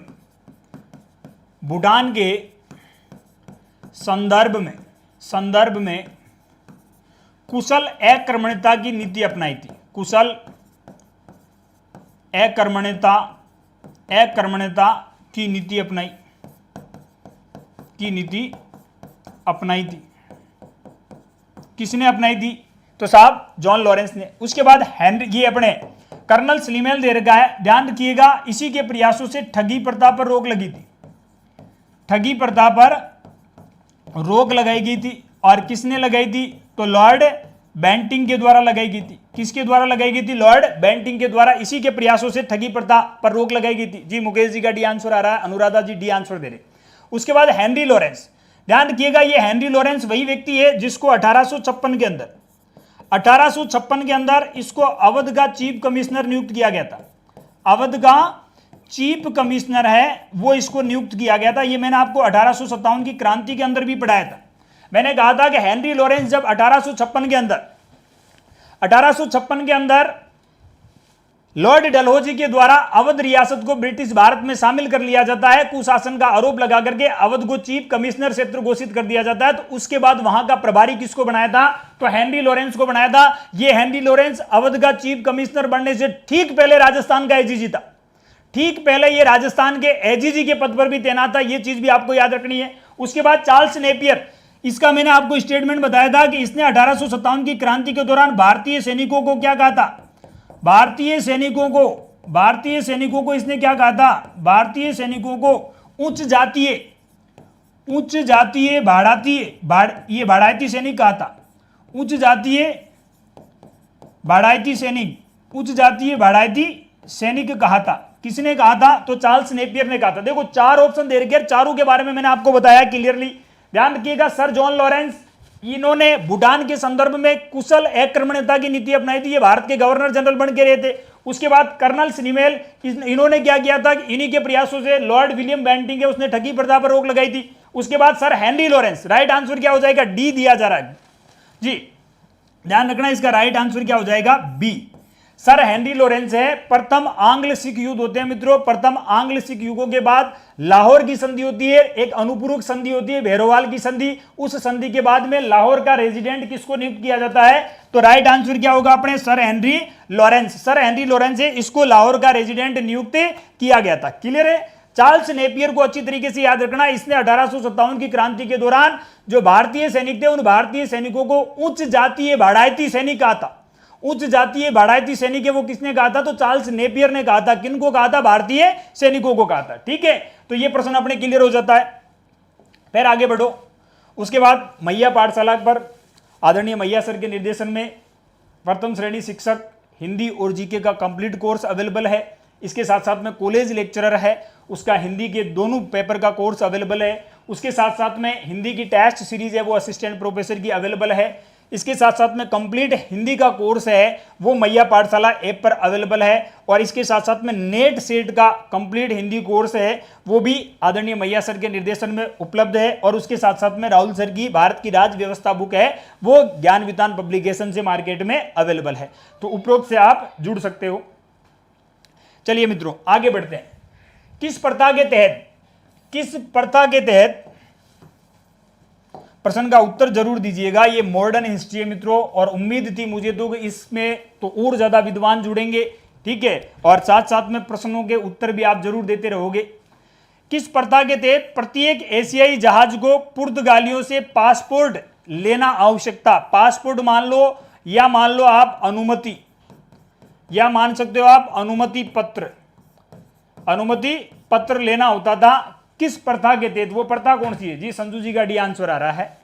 भूटान के संदर्भ में कुशल अकर्मण्यता की नीति अपनाई थी। कुशल अकर्मण्यता की नीति अपनाई थी। किसने अपनाई थी? तो साहब जॉन लॉरेंस ने। उसके बाद हेनरी, ये अपने कर्नल स्लीमेल दे रखा है, ध्यान रखिएगा। इसी के प्रयासों से ठगी प्रथा पर रोक लगी थी। ठगी प्रथा पर रोक लगाई गई थी, और किसने लगाई थी? तो लॉर्ड बेंटिंग के द्वारा लगाई गई थी। किसके द्वारा लगाई गई थी? लॉर्ड बेंटिंग के द्वारा। इसी के प्रयासों से ठगी प्रथा पर रोक लगाई गई थी। जी मुकेश जी का डी आंसर आ रहा है, अनुराधा जी डी आंसर दे रहे। उसके बाद हेनरी लॉरेंस, ध्यान रखिएगा, ये हेनरी लॉरेंस वही व्यक्ति है जिसको 1856 के अंदर इसको अवध का चीफ कमिश्नर नियुक्त किया गया था। अवध का चीफ कमिश्नर है वो इसको नियुक्त किया गया था। ये मैंने आपको 1857 की क्रांति के अंदर भी पढ़ाया था। मैंने कहा था कि हेनरी लॉरेंस जब 1856 के अंदर लॉर्ड डलहौजी के द्वारा अवध रियासत को ब्रिटिश भारत में शामिल कर लिया जाता है, कुशासन का आरोप लगा करके अवध को चीफ कमिश्नर क्षेत्र घोषित कर दिया जाता है। तो उसके बाद वहां का प्रभारी किसको बनाया था, तो हेनरी लॉरेंस को बनाया था। ये हेनरी लॉरेंस अवध का चीफ कमिश्नर बनने से ठीक पहले राजस्थान का एजीजी था, ठीक पहले ये राजस्थान के एजीजी के पद पर भी तैनात था, ये चीज भी आपको याद रखनी है। उसके बाद चार्ल्स नेपियर, इसका मैंने आपको स्टेटमेंट बताया था कि इसने 1857 की क्रांति के दौरान भारतीय सैनिकों को क्या कहा था, भारतीय सैनिकों को इसने क्या कहा था, भारतीय सैनिकों को उच्च जातीय भाड़ाती सैनिक कहा था, उच्च जातीय भाड़ाती सैनिक कहा था। किसने कहा था, तो चार्ल्स नेपियर ने कहा था। देखो 4 ऑप्शन दे रखे, चारों के बारे में मैंने आपको बताया क्लियरली, ध्यान रखिएगा। सर जॉन लॉरेंस, इन्होंने भूटान के संदर्भ में कुशल आक्रमणता की नीति अपनाई थी, ये भारत के गवर्नर जनरल बन के रहे थे। उसके बाद कर्नल स्नीमेल, इन्होंने क्या किया था, इन्हीं के प्रयासों से लॉर्ड विलियम बेंटिंग है उसने ठगी प्रथा पर रोक लगाई थी। उसके बाद sir Henry Lawrence, right answer क्या हो जाएगा, डी दिया जा रहा है जी, ध्यान रखना इसका राइट आंसर क्या हो जाएगा, बी। सर हेनरी लॉरेंस है। प्रथम आंग्ल सिख युद्ध होते हैं मित्रों, प्रथम आंग्ल सिख युगों के बाद लाहौर की संधि होती है, एक अनुपूरक संधि होती है भैरोवाल की संधि। उस संधि के बाद में लाहौर का रेजिडेंट किसको नियुक्त किया जाता है, तो राइट आंसर क्या होगा अपने, sir Henry Lawrence. Sir Henry Lawrence है, इसको लाहौर का रेजिडेंट नियुक्त किया गया था। क्लियर है। चार्ल्स नेपियर को अच्छी तरीके से याद रखना, इसने 1857 की क्रांति के दौरान जो भारतीय सैनिक थे उन भारतीय सैनिकों को उच्च जातीय भाड़ाती सैनिक कहा था, उच्च जातीय भाड़ाती सैनिक है वो किसने कहा था, तो चार्ल्स नेपियर ने कहा था। किनको कहा था, भारतीय सैनिकों को कहा था। ठीक है, तो ये प्रश्न अपने क्लियर हो जाता है। फिर आगे बढ़ो। उसके बाद मैया पाठशाला पर आदरणीय मैया सर के निर्देशन में प्रथम श्रेणी शिक्षक हिंदी और जीके का कंप्लीट कोर्स अवेलेबल है। इसके साथ साथ में कॉलेज लेक्चरर है, उसका हिंदी के दोनों पेपर का कोर्स अवेलेबल है। उसके साथ साथ में हिंदी की टेस्ट सीरीज है वो असिस्टेंट प्रोफेसर की अवेलेबल है। इसके साथ साथ में कंप्लीट हिंदी का कोर्स है वो मैया पाठशाला ऐप पर अवेलेबल है। और इसके साथ साथ में नेट सेट का कंप्लीट हिंदी कोर्स है वो भी आदरणीय मैया सर के निर्देशन में उपलब्ध है। और उसके साथ साथ में राहुल सर की भारत की राज्य व्यवस्था बुक है वो ज्ञान वितान पब्लिकेशन से मार्केट में अवेलेबल है। तो उपरोक्त से आप जुड़ सकते हो। चलिए मित्रों आगे बढ़ते हैं। किस प्रथा के तहत प्रश्न का उत्तर जरूर दीजिएगा। ये मॉडर्न हिस्ट्री है मित्रों, और उम्मीद थी मुझे तो इसमें तो और ज्यादा विद्वान जुड़ेंगे। ठीक है, और साथ साथ में प्रश्नों के उत्तर भी आप जरूर देते रहोगे। किस प्रथा के तहत प्रत्येक एशियाई जहाज को पुर्तगालियों से पासपोर्ट लेना आवश्यक था। पासपोर्ट मान लो या मान लो आप अनुमति, या मान सकते हो आप अनुमति पत्र लेना होता था। किस प्रथा के तहत, वो प्रथा कौन सी है जी, संजू जी का डी आंसर आ रहा है।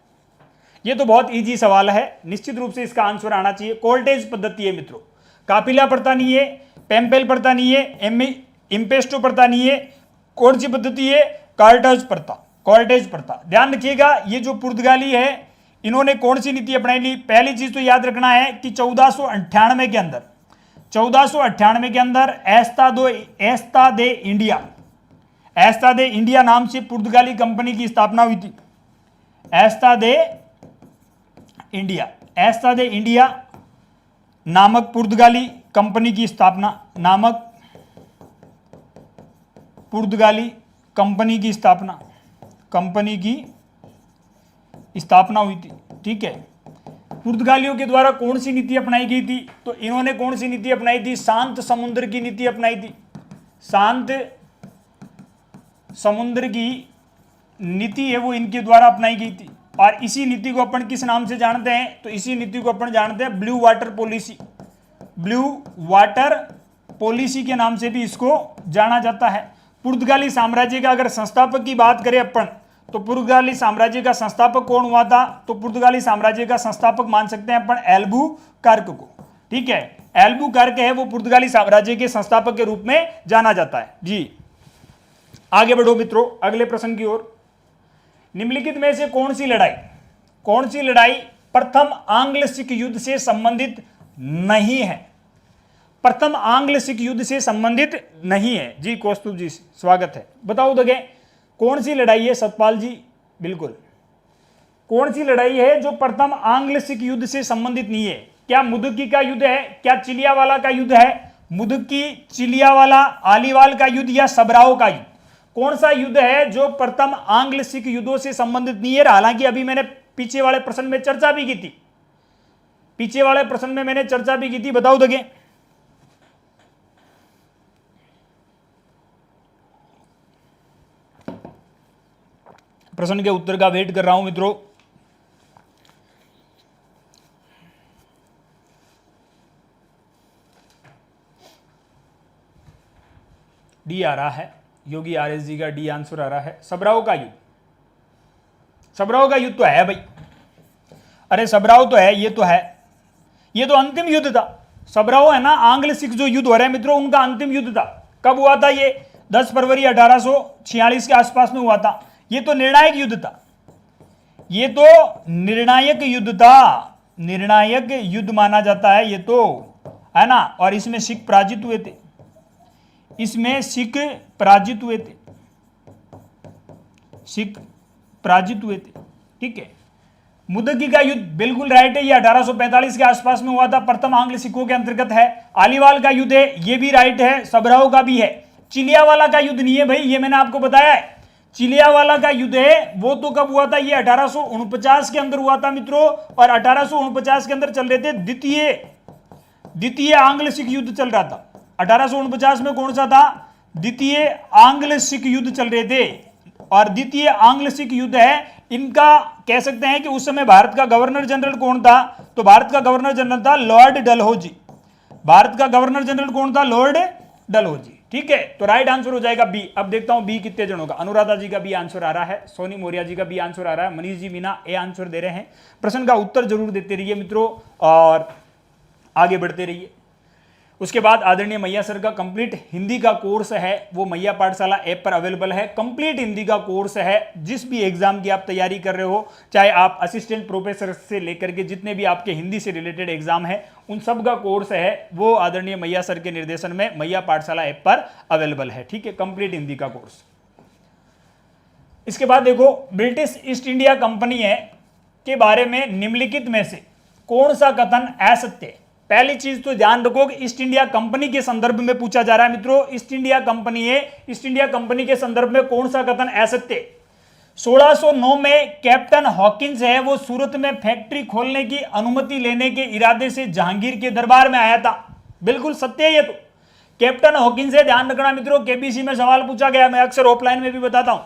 ये तो बहुत इजी सवाल है, निश्चित रूप से इसका आंसर आना चाहिए। कोल्टेज पद्धति है मित्रों, काफिला प्रथा नहीं है, पेम्पेल प्रथा नहीं है, इम्पेस्टो प्रथा नहीं है। कौन सी पद्धति है, कॉर्टेज प्रथा। ध्यान रखिएगा, ये जो पुर्तगाली है इन्होंने कौन सी नीति अपनाई ली। पहली चीज तो याद रखना है कि 1498 के अंदर एस्ता दे इंडिया नाम से पुर्तगाली कंपनी की स्थापना हुई थी। एस्ता दे इंडिया नामक पुर्तगाली कंपनी की स्थापना हुई थी। ठीक है, पुर्तगालियों के द्वारा कौन सी नीति अपनाई गई थी, तो इन्होंने कौन सी नीति अपनाई थी, शांत समुद्र की नीति अपनाई थी। शांत समुद्र की नीति है वो इनके द्वारा अपनाई गई थी। और इसी नीति को अपन किस नाम से जानते हैं, तो इसी नीति को अपन जानते हैं ब्लू वाटर पॉलिसी के नाम से भी इसको जाना जाता है। पुर्तगाली साम्राज्य का अगर संस्थापक की बात करें अपन, तो पुर्तगाली साम्राज्य का संस्थापक कौन हुआ था, तो पुर्तगाली साम्राज्य का संस्थापक मान सकते हैं अपन एल्बुकर्क को। ठीक है, एल्बुकर्क है वो पुर्तगाली साम्राज्य के संस्थापक के रूप में जाना जाता है जी। आगे बढ़ो मित्रों अगले प्रश्न की ओर। निम्नलिखित में से कौन सी लड़ाई प्रथम आंग्ल सिख युद्ध से संबंधित नहीं है। प्रथम आंग्ल सिख युद्ध से संबंधित नहीं है जी। कौस्तुभ जी स्वागत है, बताओ दगे कौन सी लड़ाई है। सतपाल जी बिल्कुल, कौन सी लड़ाई है जो प्रथम आंग्ल सिख युद्ध से संबंधित नहीं है। क्या मुदुकी का युद्ध है, क्या चिलियावाला का युद्ध है, मुदक्की, चिलियावाला, आलीवाल का युद्ध या सबराओ का युद्ध? कौन सा युद्ध है जो प्रथम आंग्ल सिख युद्धों से संबंधित नहीं है? हालांकि अभी मैंने पीछे वाले प्रश्न में चर्चा भी की थी, पीछे वाले प्रश्न में मैंने चर्चा भी की थी, बताओ तो क्या? प्रश्न के उत्तर का वेट कर रहा हूं मित्रों। डी आ रहा है, योगी आरएस जी का डी आंसर आ रहा है। सबराओ का युद्ध, सबराओ का युद्ध तो है भाई, अरे सबराओ तो है, ये तो है, ये तो अंतिम युद्ध था। सबराओ है ना, आंग्ल सिख जो युद्ध हो रहा है मित्रों, उनका अंतिम युद्ध था। कब हुआ था ये? 10 फरवरी 1846 के आसपास में हुआ था। ये तो निर्णायक युद्ध था, ये तो निर्णायक युद्ध था, निर्णायक युद्ध माना जाता है ये तो, है ना। और इसमें सिख पराजित हुए थे, इसमें सिख पराजित हुए थे, सिख पराजित हुए थे, ठीक है। मुदक्की का युद्ध बिल्कुल राइट है, ये 1845 के आसपास में हुआ था, प्रथम आंग्ल सिखों के अंतर्गत है। आलीवाल का युद्ध है, ये भी राइट है, सबराओ का भी है। चिलियावाला का युद्ध नहीं है भाई, ये मैंने आपको बताया है। चिलियावाला का युद्ध है वो तो कब हुआ था? ये 1849 के अंदर हुआ था मित्रों, और 1849 के अंदर चल रहे थे द्वितीय आंग्ल सिख युद्ध चल रहा था। 1849 में कौन सा था? द्वितीय आंग्ल सिख युद्ध चल रहे थे, और द्वितीय आंग्ल सिख युद्ध है इनका। कह सकते हैं कि उस समय भारत का गवर्नर जनरल कौन था? तो भारत का गवर्नर जनरल था लॉर्ड डलहौजी। भारत का गवर्नर जनरल कौन था? लॉर्ड डलहौजी, ठीक है। तो राइट आंसर हो जाएगा बी। अब देखता हूं बी कितने जनों का। अनुराधा जी का बी आंसर आ रहा है, सोनी मौर्य जी का बी आंसर आ रहा है, मनीष जी मीना ए आंसर दे रहे हैं। प्रश्न का उत्तर जरूर देते रहिए मित्रों और आगे बढ़ते रहिए। उसके बाद आदरणीय मैया सर का कंप्लीट हिंदी का कोर्स है, वो मैया पाठशाला ऐप पर अवेलेबल है। कंप्लीट हिंदी का कोर्स है, जिस भी एग्जाम की आप तैयारी कर रहे हो, चाहे आप असिस्टेंट प्रोफेसर से लेकर के जितने भी आपके हिंदी से रिलेटेड एग्जाम है, उन सब का कोर्स है वो आदरणीय मैया सर के निर्देशन में मैया पाठशाला ऐप पर अवेलेबल है, ठीक है। कंप्लीट हिंदी का कोर्स। इसके बाद देखो, ब्रिटिश ईस्ट इंडिया कंपनी है के बारे में निम्नलिखित में से कौन सा कथन असत्य है? पहली चीज तो ध्यान रखो कि ईस्ट इंडिया कंपनी के संदर्भ में पूछा जा रहा है मित्रों। ईस्ट इंडिया कंपनी है, ईस्ट इंडिया कंपनी के संदर्भ में कौन सा कथन असत्य? 1609 में कैप्टन हॉकिंस है वो सूरत में फैक्ट्री खोलने की अनुमति लेने के इरादे से जहांगीर के दरबार में आया था। बिल्कुल सत्य है ये तो। कैप्टन हॉकिंस है, ध्यान रखना मित्रों, केबीसी में सवाल पूछा गया, मैं अक्सर ऑफलाइन में भी बताता हूं।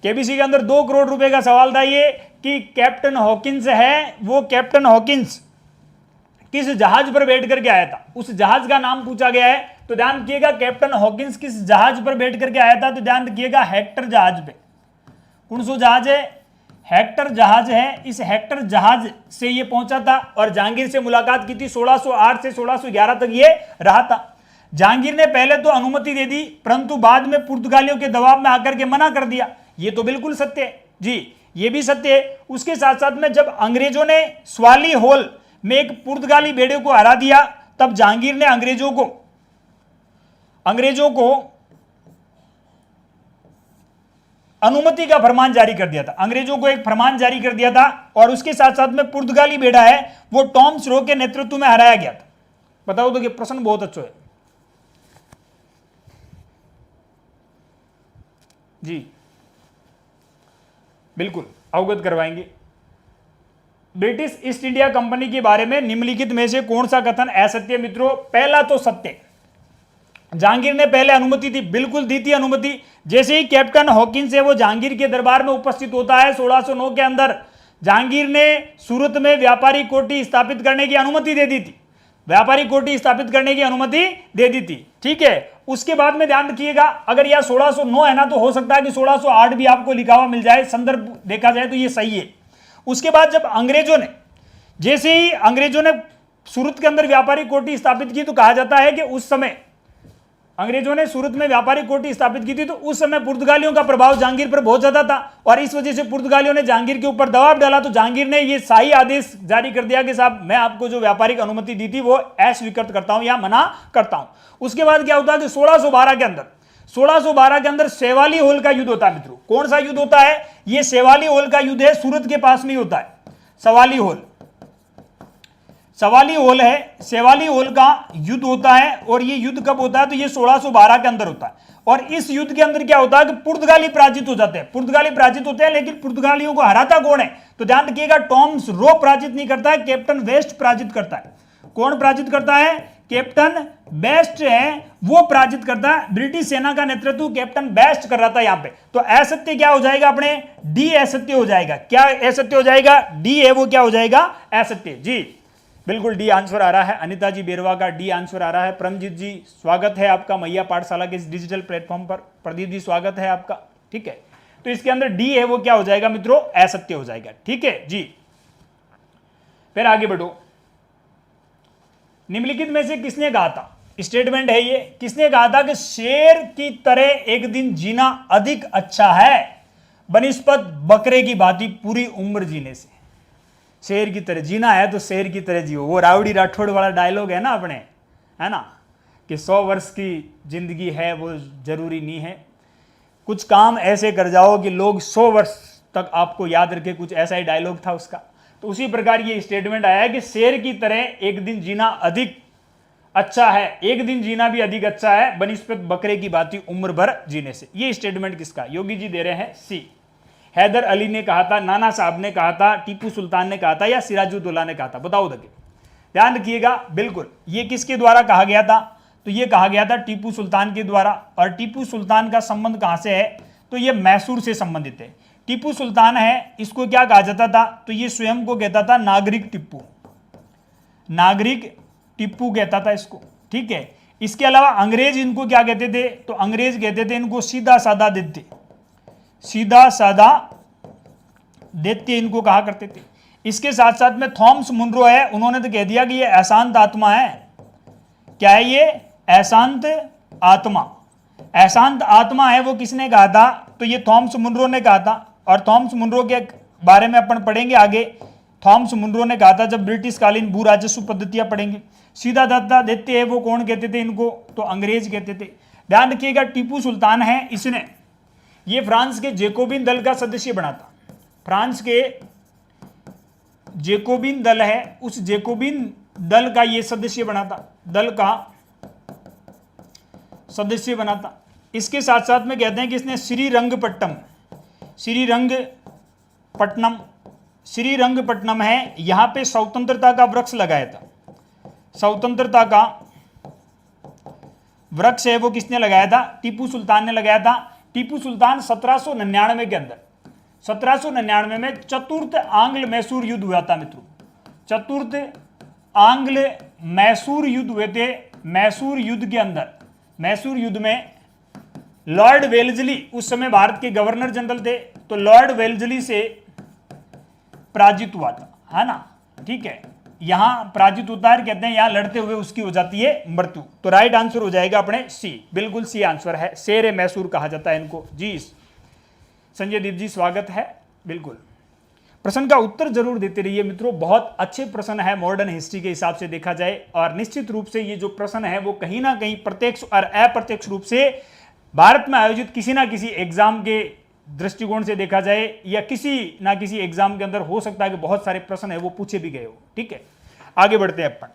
केबीसी के अंदर 2 करोड़ रुपए का सवाल था ये कि कैप्टन हॉकिंस है, वो कैप्टन हॉकिंस किस जहाज पर बैठ करके आया था, उस जहाज का नाम पूछा गया है। तो ध्यान रखिएगा, कैप्टन हॉकिंस किस जहाज पर बैठ करके आया था? तो ध्यान रखिएगा, हेक्टर जहाज पे। कौन सा जहाज है? हेक्टर जहाज है। इस हेक्टर जहाज से ये पहुंचा था और जहांगीर से मुलाकात की थी। 1608 से 1611 तक ये रहा था। जहांगीर ने पहले तो अनुमति दे दी, परंतु बाद में पुर्तगालियों के दबाव में आकर के मना कर दिया। ये तो बिल्कुल सत्य है जी, ये भी सत्य है। उसके साथ साथ में जब अंग्रेजों ने स्वाली होल में एक पुर्तगाली बेड़े को हरा दिया, तब जहांगीर ने अंग्रेजों को अनुमति का फरमान जारी कर दिया था। अंग्रेजों को एक फरमान जारी कर दिया था, और उसके साथ साथ में पुर्तगाली बेड़ा है वो टॉम स्रो के नेतृत्व में हराया गया था। बताओ तो, कि प्रश्न बहुत अच्छा है जी, बिल्कुल अवगत करवाएंगे। ब्रिटिश ईस्ट इंडिया कंपनी के बारे में निम्नलिखित में से कौन सा कथन असत्य? मित्रों, पहला तो सत्य, जहांगीर ने पहले अनुमति दी, बिल्कुल दी थी अनुमति। जैसे ही कैप्टन हॉकिंस है वो जहांगीर के दरबार में उपस्थित होता है 1609 के अंदर, जहांगीर ने सूरत में व्यापारी कोठी स्थापित करने की अनुमति दे दी थी, व्यापारी कोठी स्थापित करने की अनुमति दे दी थी, ठीक है। उसके बाद में ध्यान रखिएगा, अगर यह 1609 है ना, तो हो सकता है कि 1608 भी आपको लिखा हुआ मिल जाए, संदर्भ देखा जाए तो ये सही है। उसके बाद जब जैसे ही अंग्रेजों ने सूरत के अंदर व्यापारी कोठी स्थापित की, तो कहा जाता है कि उस समय अंग्रेजों ने सूरत में व्यापारी कोठी स्थापित की थी, तो उस समय पुर्तगालियों का प्रभाव जहांगीर पर बहुत ज्यादा था, और इस वजह से पुर्तगालियों ने जहांगीर के ऊपर दबाव डाला। तो जहांगीर ने यह शाही आदेश जारी कर दिया कि साहब, मैं आपको जो व्यापारिक अनुमति दी थी वो अस्वीकृत करता हूं या मना करता हूं। उसके बाद क्या होता है कि 1612 के अंदर सेवाली होल का युद्ध होता है मित्रों। कौन सा युद्ध होता है? यह सेवाली होल का युद्ध है, सूरत के पास में होता है। सवाली होल, सवाली होल है, सेवाली होल का युद्ध होता है और ये युद्ध कब होता है? तो ये 1612 के अंदर होता है। और इस युद्ध के अंदर क्या होता है कि पुर्तगाली पराजित हो जाते हैं, पुर्तगाली पराजित होते हैं, लेकिन पुर्तगालियों को हराता कौन है? तो ध्यान रखिएगा, टॉम्स रो पराजित नहीं करता है, कैप्टन वेस्ट पराजित करता है। कौन पराजित करता है? कैप्टन बेस्ट है वो पराजित करता है। ब्रिटिश सेना का नेतृत्व कैप्टन बेस्ट कर रहा था यहां पे। तो असत्य क्या हो जाएगा अपने? डी असत्य हो जाएगा। क्या असत्य हो जाएगा? डी है वो क्या हो जाएगा? असत्य। जी बिल्कुल डी आंसर आ रहा है। अनिता जी बेरवा का डी आंसर आ रहा है। परमजीत जी स्वागत है आपका मैया पाठशाला के इस डिजिटल प्लेटफॉर्म पर। प्रदीप जी स्वागत है आपका। ठीक है, तो इसके अंदर डी है वो क्या हो जाएगा मित्रों? असत्य हो जाएगा। ठीक है जी, फिर आगे बढ़ो। निम्नलिखित में से किसने कहा था? स्टेटमेंट है ये, किसने कहा था कि शेर की तरह एक दिन जीना अधिक अच्छा है बनिस्पत बकरे की भांति पूरी उम्र जीने से। शेर की तरह जीना है तो शेर की तरह जियो। वो रावड़ी राठौड़ वाला डायलॉग है ना अपने, है ना, कि 100 वर्ष की जिंदगी है वो जरूरी नहीं है। कुछ काम ऐसे कर जाओ कि लोग 100 वर्ष तक आपको याद रखे, कुछ ऐसा ही डायलॉग था उसका। तो उसी प्रकार ये स्टेटमेंट आया है कि शेर की तरह एक दिन जीना अधिक अच्छा है, एक दिन जीना भी अधिक अच्छा है बनिस्पत बकरे की भांति उम्र भर जीने से। ये स्टेटमेंट किसका? योगी जी दे रहे हैं सी। हैदर अली ने कहा था, नाना साहब ने कहा था, टीपू सुल्तान ने कहा था या सिराजुद्दौला ने कहा था? बताओ दगे, ध्यान रखिएगा। बिल्कुल, ये किसके द्वारा कहा गया था? तो ये कहा गया था टीपू सुल्तान के द्वारा। और टीपू सुल्तान का संबंध कहां से है? तो ये मैसूर से संबंधित है। टीपू सुल्तान है, इसको क्या कहा जाता था? तो ये स्वयं को कहता था नागरिक टिप्पू, नागरिक टिप्पू कहता था इसको। ठीक है, इसके अलावा अंग्रेज इनको क्या कहते थे? तो अंग्रेज कहते थे इनको सीधा साधा दैत्य, सीधा साधा दैत्य इनको कहा करते थे। इसके साथ साथ में थॉमस मुनरो है, उन्होंने तो कह दिया कि ये अशांत आत्मा है। क्या है ये? अशांत आत्मा। अशांत आत्मा है वो किसने कहा था? तो ये थॉमस मुनरो ने कहा था। और थॉमस मुनरो के बारे में अपन पढ़ेंगे आगे। थॉमस मुनरो ने कहा था जब ब्रिटिश कालीन भू राजस्व पद्धतियां पढ़ेंगे। सीधा दादा देते हैं वो कौन कहते थे इनको? तो अंग्रेज कहते थे। ध्यान रखिएगा, टीपू सुल्तान है, इसने ये फ्रांस के जेकोबिन दल का सदस्य बना था। फ्रांस के जेकोबिन दल है, उस जेकोबिन दल का ये सदस्य बना था, दल का सदस्य बना था। इसके साथ साथ में कहते हैं कि इसने श्रीरंगपट्टनम है, यहां पे स्वतंत्रता का वृक्ष लगाया था। स्वतंत्रता का वृक्ष है वो किसने लगाया था? टीपू सुल्तान ने लगाया था। टीपू सुल्तान 1799 के अंदर, 1799 में चतुर्थ आंग्ल मैसूर युद्ध हुआ था मित्रों। चतुर्थ आंग्ल मैसूर युद्ध हुए थे। मैसूर युद्ध के अंदर, मैसूर युद्ध में लॉर्ड वेल्जली उस समय भारत के गवर्नर जनरल थे, तो लॉर्ड वेल्जली से पराजित हुआ था, है ना। ठीक है, यहां पराजित होता है, कहते हैं यहां लड़ते हुए उसकी हो जाती है मृत्यु। तो राइट आंसर हो जाएगा अपने सी, बिल्कुल सी आंसर है। शेर मैसूर कहा जाता है इनको। जी संजय दीप जी स्वागत है। बिल्कुल, प्रश्न का उत्तर जरूर देते रहिए मित्रों, बहुत अच्छे प्रश्न है मॉडर्न हिस्ट्री के हिसाब से देखा जाए। और निश्चित रूप से ये जो प्रश्न है वो कहीं ना कहीं प्रत्यक्ष और अप्रत्यक्ष रूप से भारत में आयोजित किसी ना किसी एग्जाम के दृष्टिकोण से देखा जाए या किसी ना किसी एग्जाम के अंदर हो सकता है कि बहुत सारे प्रश्न है वो पूछे भी गए हो। ठीक है, आगे बढ़ते हैं अपन।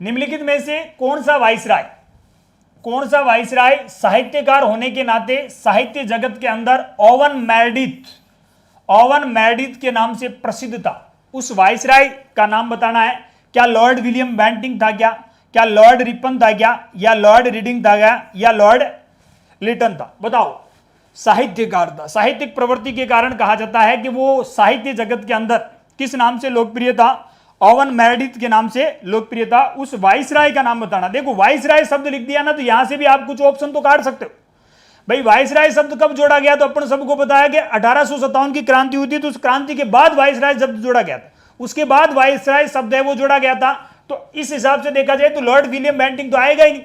निम्नलिखित में से कौन सा वाइसराय साहित्यकार होने के नाते साहित्य जगत के अंदर ओवन मेरेडिथ के नाम से प्रसिद्ध था? उस वाइसराय का नाम बताना है। क्या लॉर्ड विलियम बेंटिंग था? क्या लॉर्ड रिपन था? या लॉर्ड रीडिंग था? या लॉर्ड लिटन था? बताओ। साहित्यकार था। साहित्यिक प्रवृत्ति के कारण कहा जाता है कि वो साहित्य जगत के अंदर किस नाम से लोकप्रिय था? ओवन मेरेडिथ के नाम से लोकप्रिय था। उस वाइसराय का नाम बताना। देखो वाइसराय शब्द लिख दिया ना, तो यहां से भी आप कुछ ऑप्शन तो काट सकते हो। भाई वाइसराय शब्द कब जोड़ा गया? तो अपन सबको पता है कि 1857 की क्रांति हुई थी, तो उस क्रांति के बाद वाइसराय शब्द जोड़ा गया था। उसके बाद वाइसराय शब्द है वो जोड़ा गया था। तो इस हिसाब से देखा जाए तो लॉर्ड विलियम बेंटिंग तो आएगा ही नहीं,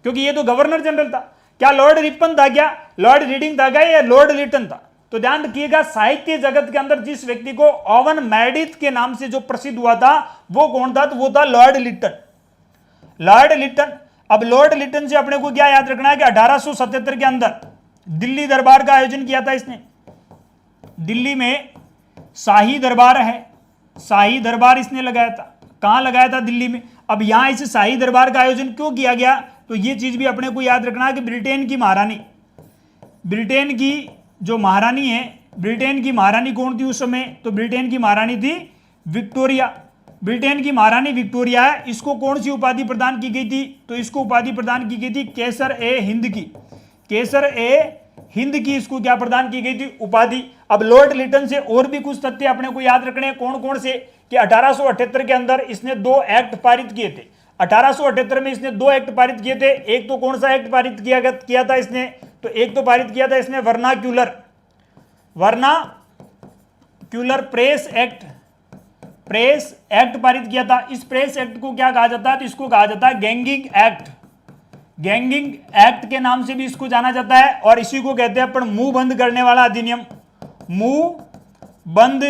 क्योंकि ये तो गवर्नर जनरल था। क्या लॉर्ड रिपन था? क्या लॉर्ड रीडिंग था? या लॉर्ड लिटन था? तो ध्यान रखिएगा, साहित्य जगत के अंदर जिस व्यक्ति को ओवन मेरेडिथ के नाम से जो प्रसिद्ध हुआ था वो कौन था? तो वो था लॉर्ड लिटन। लॉर्ड लिटन। अब लॉर्ड लिटन से अपने को क्या याद रखना है कि 1877 के अंदर दिल्ली दरबार का आयोजन किया था इसने। दिल्ली में शाही दरबार है, शाही दरबार इसने लगाया था। कहां लगाया था? दिल्ली में। अब यहां इस शाही दरबार का आयोजन क्यों किया गया? तो ये चीज भी अपने को याद रखना कि ब्रिटेन की महारानी, ब्रिटेन की जो महारानी है, ब्रिटेन की महारानी कौन थी उस समय? तो ब्रिटेन की महारानी थी विक्टोरिया। ब्रिटेन की महारानी विक्टोरिया है, इसको कौन सी उपाधि प्रदान की गई थी? तो इसको उपाधि प्रदान की गई थी केसर ए हिंद की। केसर ए हिंद की इसको क्या प्रदान की गई थी? उपाधि। अब लॉर्ड लिटन से और भी कुछ तथ्य अपने को याद रखने हैं। कौन कौन से? कि 1878 के अंदर इसने 2 एक्ट पारित किए थे। 1878 में इसने 2 एक्ट पारित किए थे। एक तो कौन सा एक्ट पारित किया था इसने? तो एक तो पारित किया था इसने वर्नाक्यूलर प्रेस एक्ट पारित किया था। इस प्रेस एक्ट को क्या कहा जाता है? तो इसको कहा जाता है गैंगिंग एक्ट के नाम से भी इसको जाना जाता है। और इसी को कहते हैं अपन मुंह बंद करने वाला अधिनियम, मुंह बंद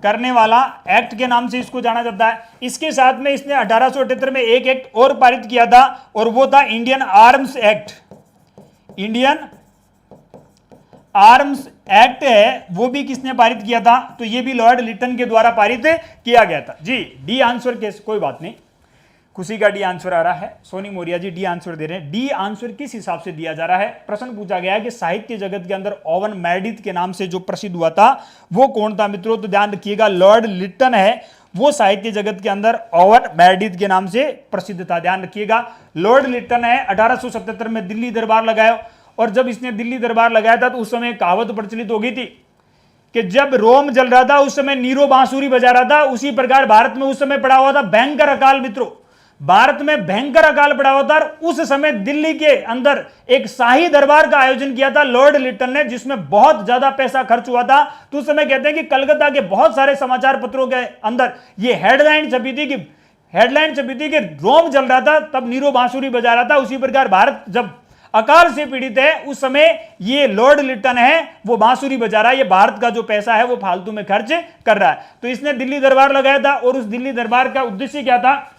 करने वाला एक्ट के नाम से इसको जाना जाता है। इसके साथ में इसने 1878 में एक एक्ट और पारित किया था और वो था Indian arms act. Indian arms act है, वो भी किसने पारित किया था? तो ये भी लॉर्ड लिटन के द्वारा पारित किया गया था। जी डी आंसर कैसे? कोई बात नहीं, खुशी का डी आंसर आ रहा है। सोनी मौर्य जी डी आंसर दे रहे हैं। डी आंसर किस हिसाब से दिया जा रहा है? प्रश्न पूछा गया है कि साहित्य जगत के अंदर ओवन मेरेडिथ के नाम से जो प्रसिद्ध हुआ था वो कौन था मित्रों? तो ध्यान रखिएगा, लॉर्ड लिटन है, वो साहित्य जगत के अंदर ओवन मेरेडिथ के नाम से प्रसिद्ध था। ध्यान रखिएगा, लॉर्ड लिटन है, 1877 में दिल्ली दरबार लगाया। और जब इसने दिल्ली दरबार लगाया था तो उस समय कहावत प्रचलित हो गई थी कि जब रोम जल रहा था उस समय नीरो बांसुरी बजा रहा था। उसी प्रकार भारत में उस समय पड़ा हुआ था भयंकर अकाल मित्रों, भारत में भयंकर अकाल पड़ा हुआ था। उस समय दिल्ली के अंदर एक शाही दरबार का आयोजन किया था लॉर्ड लिटन ने, जिसमें बहुत ज्यादा पैसा खर्च हुआ था। तो उस समय कहते हैं कि कलकत्ता के बहुत सारे समाचार पत्रों के अंदर ये हेडलाइन छपी थी कि रोम जल रहा था तब नीरो बांसुरी बजा रहा था। उसी प्रकार भारत जब अकाल से पीड़ित है उस समय ये लॉर्ड लिटन है वो बांसुरी बजा रहा है, ये भारत का जो पैसा है वो फालतू में खर्च कर रहा है। तो इसने दिल्ली दरबार लगाया था और उस दिल्ली दरबार का उद्देश्य क्या था?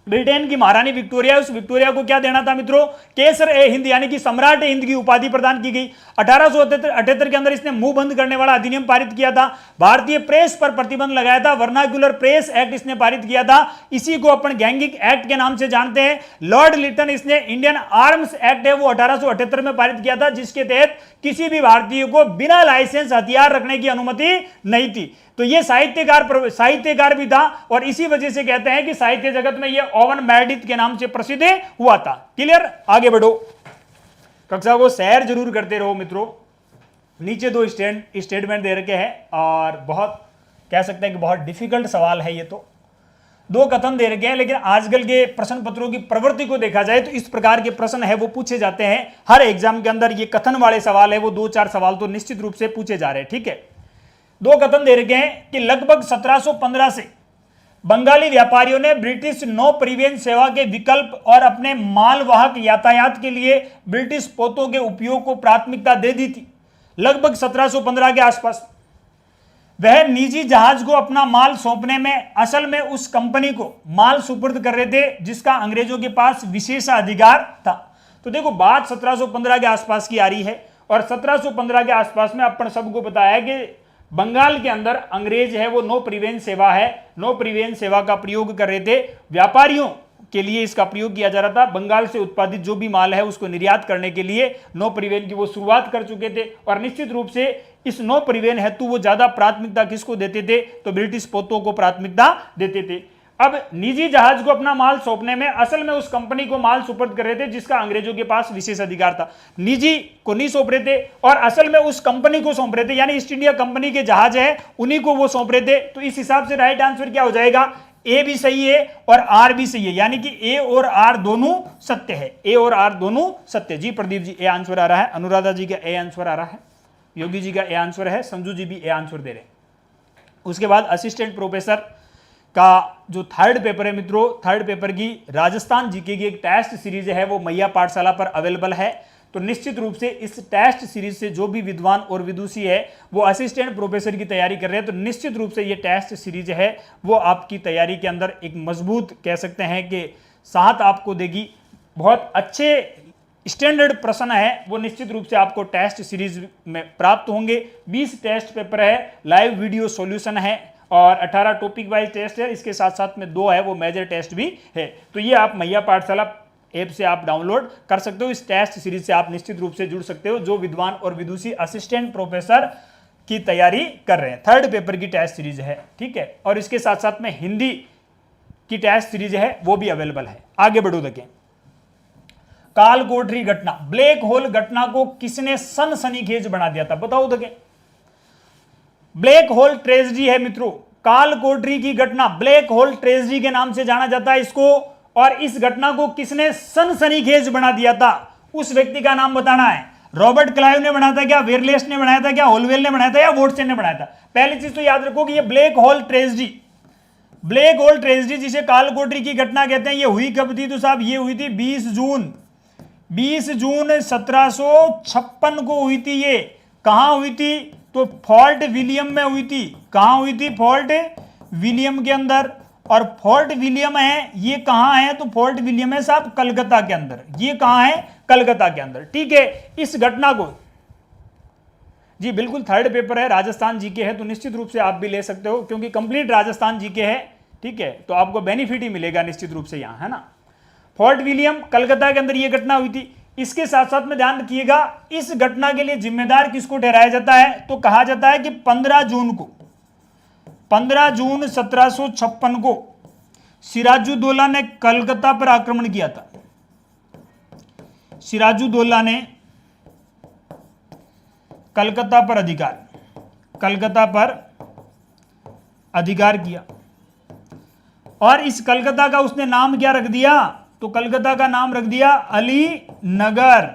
ब्रिटेन की महारानी विक्टोरिया, उस विक्टोरिया को क्या देना था मित्रों? केसर ए हिंद यानी कि सम्राट ए हिंद की उपाधि प्रदान की गई। 1878 के अंदर इसने मुंह बंद करने वाला अधिनियम पारित किया था। भारतीय प्रेस पर प्रतिबंध लगाया था, वर्नाक्यूलर प्रेस एक्ट इसने पारित किया था। इसी को अपन गैंगिंग एक्ट के नाम से जानते हैं। लॉर्ड लिटन इसने इंडियन आर्म्स एक्ट है वो 1878 में पारित किया था, जिसके तहत किसी भी भारतीय को बिना लाइसेंस हथियार रखने की अनुमति नहीं थी। तो ये साहित्यकार भी था और इसी वजह से कहते हैं कि साहित्य जगत में ये ओवन मेरेडिथ के नाम से प्रसिद्ध हुआ था। क्लियर? आगे बढ़ो, कक्षा को सैर जरूर करते रहो मित्रों। नीचे 2 स्टेटमेंट दे रखे हैं और बहुत कह सकते हैं कि बहुत डिफिकल्ट सवाल है। ये तो 2 कथन दे रखे हैं, लेकिन आजकल के प्रश्न पत्रों की प्रवृत्ति को देखा जाए तो इस प्रकार के प्रश्न है वो पूछे जाते हैं हर एग्जाम के अंदर। ये कथन वाले सवाल है वो 2-4 सवाल तो निश्चित रूप से पूछे जा रहे हैं। ठीक है, 2 कथन दे रखे हैं कि लगभग 1715 से बंगाली व्यापारियों ने ब्रिटिश नौ परिवहन सेवा के विकल्प और अपने मालवाहक यातायात के लिए ब्रिटिश पोतों के उपयोग को प्राथमिकता दे दी थी। लगभग 1715 के आसपास वह निजी जहाज को अपना माल सौंपने में असल में उस कंपनी को माल सुपुर्द कर रहे थे जिसका अंग्रेजों के पास विशेषाधिकार था। तो देखो बात 1715 के आसपास की आ रही है और 1715 के आसपास में अपन सबको पता है कि बंगाल के अंदर अंग्रेज है वो नौ परिवहन सेवा है, नौ परिवहन सेवा का प्रयोग कर रहे थे। व्यापारियों के लिए इसका प्रयोग किया जा रहा था। बंगाल से उत्पादित जो भी माल है उसको निर्यात करने के लिए नौ परिवहन की वो शुरुआत कर चुके थे और निश्चित रूप से इस नौ परिवहन हेतु वो ज्यादा प्राथमिकता किसको देते थे? तो ब्रिटिश पोतों को प्राथमिकता देते थे। अब निजी जहाज को अपना माल सौंपने में असल में उस कंपनी को माल सुपुर्द कर रहे थे जिसका अंग्रेजों के पास विशेष अधिकार था। निजी को नहीं सौंप रहे थे और असल में उस कंपनी को सौंप रहे थे, यानी ईस्ट इंडिया कंपनी के जहाज है उन्हीं को वो सौंप रहे थे। तो इस हिसाब से राइट आंसर क्या हो जाएगा? ए भी सही है और आर भी सही है, यानी कि ए और आर दोनों सत्य है। ए और आर दोनों सत्य। जी प्रदीप जी ए आंसर आ रहा है, अनुराधा जी का ए आंसर आ रहा है, योगी जी का ए आंसर है, संजू जी भी ए आंसर दे रहे हैं। उसके बाद असिस्टेंट प्रोफेसर का जो थर्ड पेपर है मित्रों, थर्ड पेपर की राजस्थान जीके की एक टेस्ट सीरीज है वो मैया पाठशाला पर अवेलेबल है। तो निश्चित रूप से इस टेस्ट सीरीज से जो भी विद्वान और विदुषी है वो असिस्टेंट प्रोफेसर की तैयारी कर रहे हैं तो निश्चित रूप से ये टेस्ट सीरीज है वो आपकी तैयारी के अंदर एक मजबूत कह सकते हैं कि साथ आपको देगी। बहुत अच्छे स्टैंडर्ड प्रश्न है वो निश्चित रूप से आपको टेस्ट सीरीज में प्राप्त होंगे। 20 टेस्ट पेपर है, लाइव वीडियो सॉल्यूशन है और 18 टॉपिक वाइज टेस्ट है। इसके साथ साथ में 2 है वो मेजर टेस्ट भी है। तो ये आप मैया पाठशाला ऐप से आप डाउनलोड कर सकते हो। इस टेस्ट सीरीज से आप निश्चित रूप से जुड़ सकते हो जो विद्वान और विदुषी असिस्टेंट प्रोफेसर की तैयारी कर रहे हैं। 3rd पेपर की टेस्ट सीरीज है, ठीक है। और इसके साथ साथ में हिंदी की टेस्ट सीरीज है वो भी अवेलेबल है। आगे बढ़ो देखें, काल कोठरी घटना, ब्लैक होल घटना को किसने सनसनीखेज बना दिया था, बताओ देखें। ब्लैक होल ट्रेजेडी है मित्रों, काल कोठरी की घटना ब्लैक होल ट्रेजेडी के नाम से जाना जाता है इसको। और इस घटना को किसने सनसनीखेज बना दिया था, उस व्यक्ति का नाम बताना है। रॉबर्ट क्लाइव ने बनाया था क्या, वेरलेस ने बनाया था क्या, होलवेल ने बनाया था या वोटसन ने बनाया था। पहली चीज तो याद रखो कि ये black hole tragedy, black hole tragedy जिसे काल कोठरी की घटना कहते हैं, ये हुई कब थी तो साहब ये हुई थी 20 जून 1756 को हुई थी। ये कहां हुई थी तो फोर्ट विलियम में हुई थी। कहां हुई थी, फोर्ट विलियम के अंदर। और फोर्ट विलियम है ये कहां है तो फोर्ट विलियम है साहब कलकत्ता के अंदर। ये कहां है, कलकत्ता के अंदर, ठीक है। इस घटना को जी बिल्कुल 3rd पेपर है, राजस्थान जीके है, तो निश्चित रूप से आप भी ले सकते हो क्योंकि कंप्लीट राजस्थान जीके है, ठीक है। तो आपको बेनिफिट ही मिलेगा निश्चित रूप से यहां, है ना। फोर्ट विलियम कलकत्ता के अंदर यह घटना हुई थी। इसके साथ साथ में ध्यान रखिएगा इस घटना के लिए जिम्मेदार किसको ठहराया जाता है तो कहा जाता है कि 15 जून 1756 को सिराजुद्दौला ने कलकत्ता पर आक्रमण किया था। सिराजुद्दौला ने कलकत्ता पर अधिकार किया। और इस कलकत्ता का उसने नाम क्या रख दिया तो कलकत्ता का नाम रख दिया अली नगर।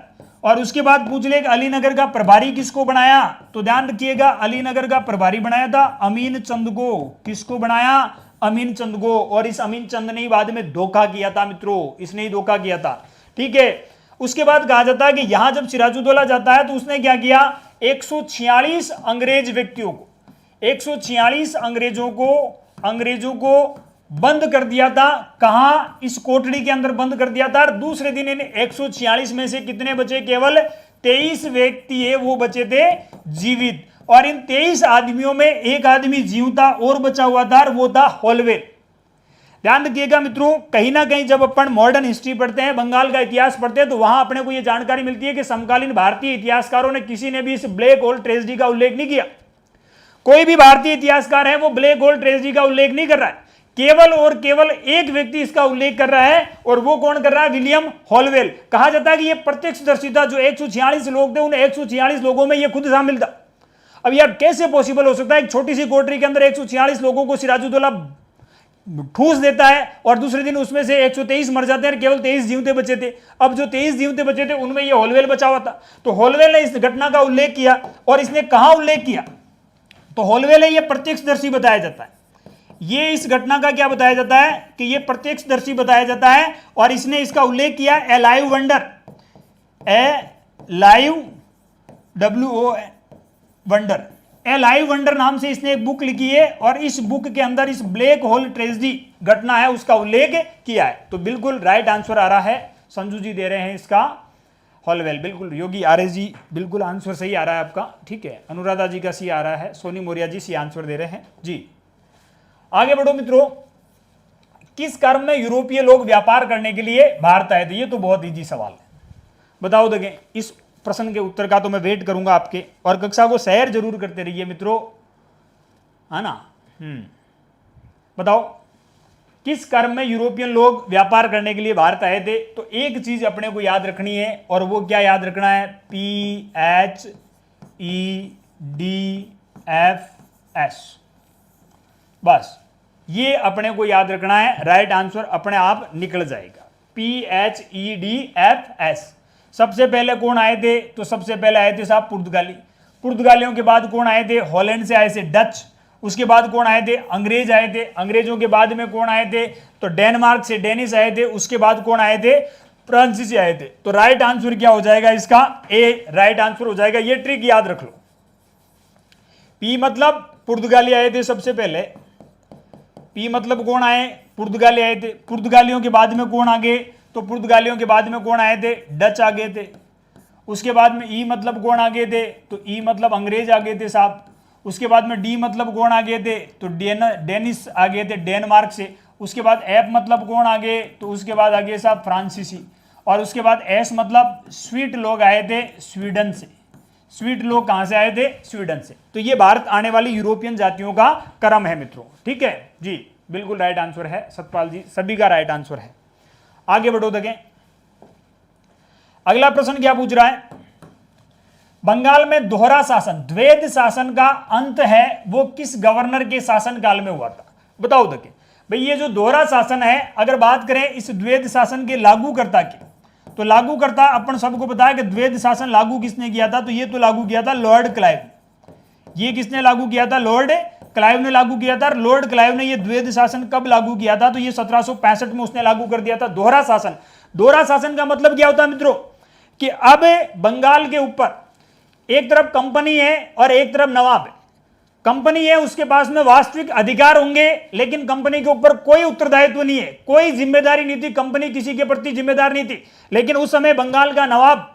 और उसके बाद पूछ ले अली नगर का प्रभारी किसको बनाया तो ध्यान रखिएगा अली नगर का प्रभारी बनाया था अमीन चंद को। किसको बनाया, अमीन चंद को। और इस अमीन चंद ने ही बाद में धोखा किया था मित्रों, इसने ही धोखा किया था, ठीक है। उसके बाद कहा जाता है कि यहां जब सिराजुद्दौला जाता है तो उसने क्या किया, 146 अंग्रेज व्यक्तियों को, 146 अंग्रेजों को बंद कर दिया था। कहां, इस कोठरी के अंदर बंद कर दिया था। और दूसरे दिन इन 146 में से कितने बचे, केवल 23 व्यक्ति है वो बचे थे जीवित। और इन 23 आदमियों में एक आदमी जीवता और बचा हुआ था, वो था होलवेल। ध्यान रखिएगा मित्रों, कहीं ना कहीं जब अपन मॉडर्न हिस्ट्री पढ़ते हैं, बंगाल का इतिहास पढ़ते हैं, तो वहां अपने को यह जानकारी मिलती है कि समकालीन भारतीय इतिहासकारों ने किसी ने भी इस ब्लैक होल ट्रेजेडी का उल्लेख नहीं किया। कोई भी भारतीय इतिहासकार है वो ब्लैक होल ट्रेजेडी का उल्लेख नहीं कर रहा है। केवल और केवल एक व्यक्ति इसका उल्लेख कर रहा है और वो कौन कर रहा है, विलियम होलवेल। कहा जाता है कि ये प्रत्यक्षदर्शी था। जो 146 लोग थे उन 146 लोगों में ये खुद शामिल था। अब यार कैसे पॉसिबल हो सकता है एक छोटी सी कोठरी के अंदर 146 लोगों को सिराजुद्दौला ठूस देता है और दूसरे दिन उसमें से 123 मर जाते हैं, केवल 23 जीवते बचे थे। अब जो 23 जीवते बचे थे उनमें ये होलवेल बचा हुआ था। तो होलवेल ने इस घटना का उल्लेख किया। और इसने कहां उल्लेख किया तो होलवेल है ये प्रत्यक्षदर्शी बताया जाता है। ये इस घटना का क्या बताया जाता है कि ये प्रत्यक्षदर्शी बताया जाता है। और इसने इसका उल्लेख किया ए लाइव वंडर, वंडर, ए लाइव वंडर नाम से इसने एक बुक लिखी है। और इस बुक के अंदर इस ब्लैक होल ट्रेजेडी घटना है उसका उल्लेख किया है। तो बिल्कुल राइट आंसर आ रहा है, संजू जी दे रहे हैं इसका होलवेल। बिल्कुल योगी आरएस जी बिल्कुल आंसर सही आ रहा है आपका, ठीक है। अनुराधा जी का सी आ रहा है, सोनी मौर्य जी सी आंसर दे रहे हैं जी। आगे बढ़ो मित्रों, किस क्रम में यूरोपीय लोग व्यापार करने के लिए भारत आए थे। ये तो बहुत इजी सवाल है, बताओ देखें। इस प्रश्न के उत्तर का तो मैं वेट करूंगा आपके, और कक्षा को शेयर जरूर करते रहिए मित्रों, है ना। बताओ किस क्रम में यूरोपियन लोग व्यापार करने के लिए भारत आए थे। तो एक चीज अपने को याद रखनी है, और वो क्या याद रखना है, PHEDFS, बस ये अपने को याद रखना है। राइट आंसर अपने आप निकल जाएगा, PHEDFS। सबसे पहले कौन आए थे तो सबसे पहले आए थे साहब पुर्तगाली। पुर्तगालियों के बाद कौन आए थे, हॉलैंड से आए थे डच। उसके बाद कौन आए थे, अंग्रेज आए थे। अंग्रेजों के बाद में कौन आए थे तो डेनमार्क से डेनिश आए थे। उसके बाद कौन आए थे, फ्रांसीसी आए थे। तो राइट आंसर क्या हो जाएगा इसका, ए राइट आंसर हो जाएगा। ये ट्रिक याद रख लो, पी मतलब पुर्तगाली आए थे सबसे पहले। पी मतलब कौन आए, पुर्तगाली आए थे। पुर्तगालियों के बाद में कौन आ गए तो पुर्तगालियों के बाद में कौन आए थे? डच आ गए थे। उसके बाद में ई मतलब कौन आ गए थे? तो ई मतलब अंग्रेज आ गए थे साहब। उसके बाद में डी मतलब कौन आ गए थे? तो डेनिस आ गए थे डेनमार्क से। उसके बाद एफ मतलब कौन आ गए? तो उसके बाद आ गए साहब फ्रांसीसी। और उसके बाद एस मतलब स्वीट लोग आए थे स्वीडन से। स्वीट लोग कहां से आए थे? स्वीडन से। तो ये भारत आने वाली यूरोपियन जातियों का क्रम है मित्रों, ठीक है जी, बिल्कुल राइट आंसर है सतपाल जी, सभी का राइट आंसर है। आगे बढ़ो देखें, अगला प्रश्न क्या पूछ रहा है? बंगाल में दोहरा शासन, द्वैध शासन का अंत है वो किस गवर्नर के शासन काल में हुआ था? बताओ देखें भाई, ये जो दोहरा शासन है, अगर बात करें इस द्वैध शासन के लागूकर्ता की, तो लागूकर्ता अपन सबको पता है कि द्वैध शासन लागू किसने किया था? तो ये तो लागू किया था लॉर्ड क्लाइव। ये किसने लागू किया था? लॉर्ड क्लाइव ने लागू किया था। लॉर्ड क्लाइव ने ये द्वैध शासन कब लागू किया था? तो ये 1765 में उसने लागू कर दिया था दोहरा शासन। दोहरा शासन का मतलब क्या होता है मित्रों? कि अब बंगाल के ऊपर एक तरफ कंपनी है और एक तरफ नवाब है। कंपनी है, उसके पास में वास्तविक अधिकार होंगे, लेकिन कंपनी के ऊपर कोई उत्तरदायित्व नहीं है, कोई जिम्मेदारी नहीं थी, कंपनी किसी के प्रति जिम्मेदार नहीं थी। लेकिन उस समय बंगाल का नवाब,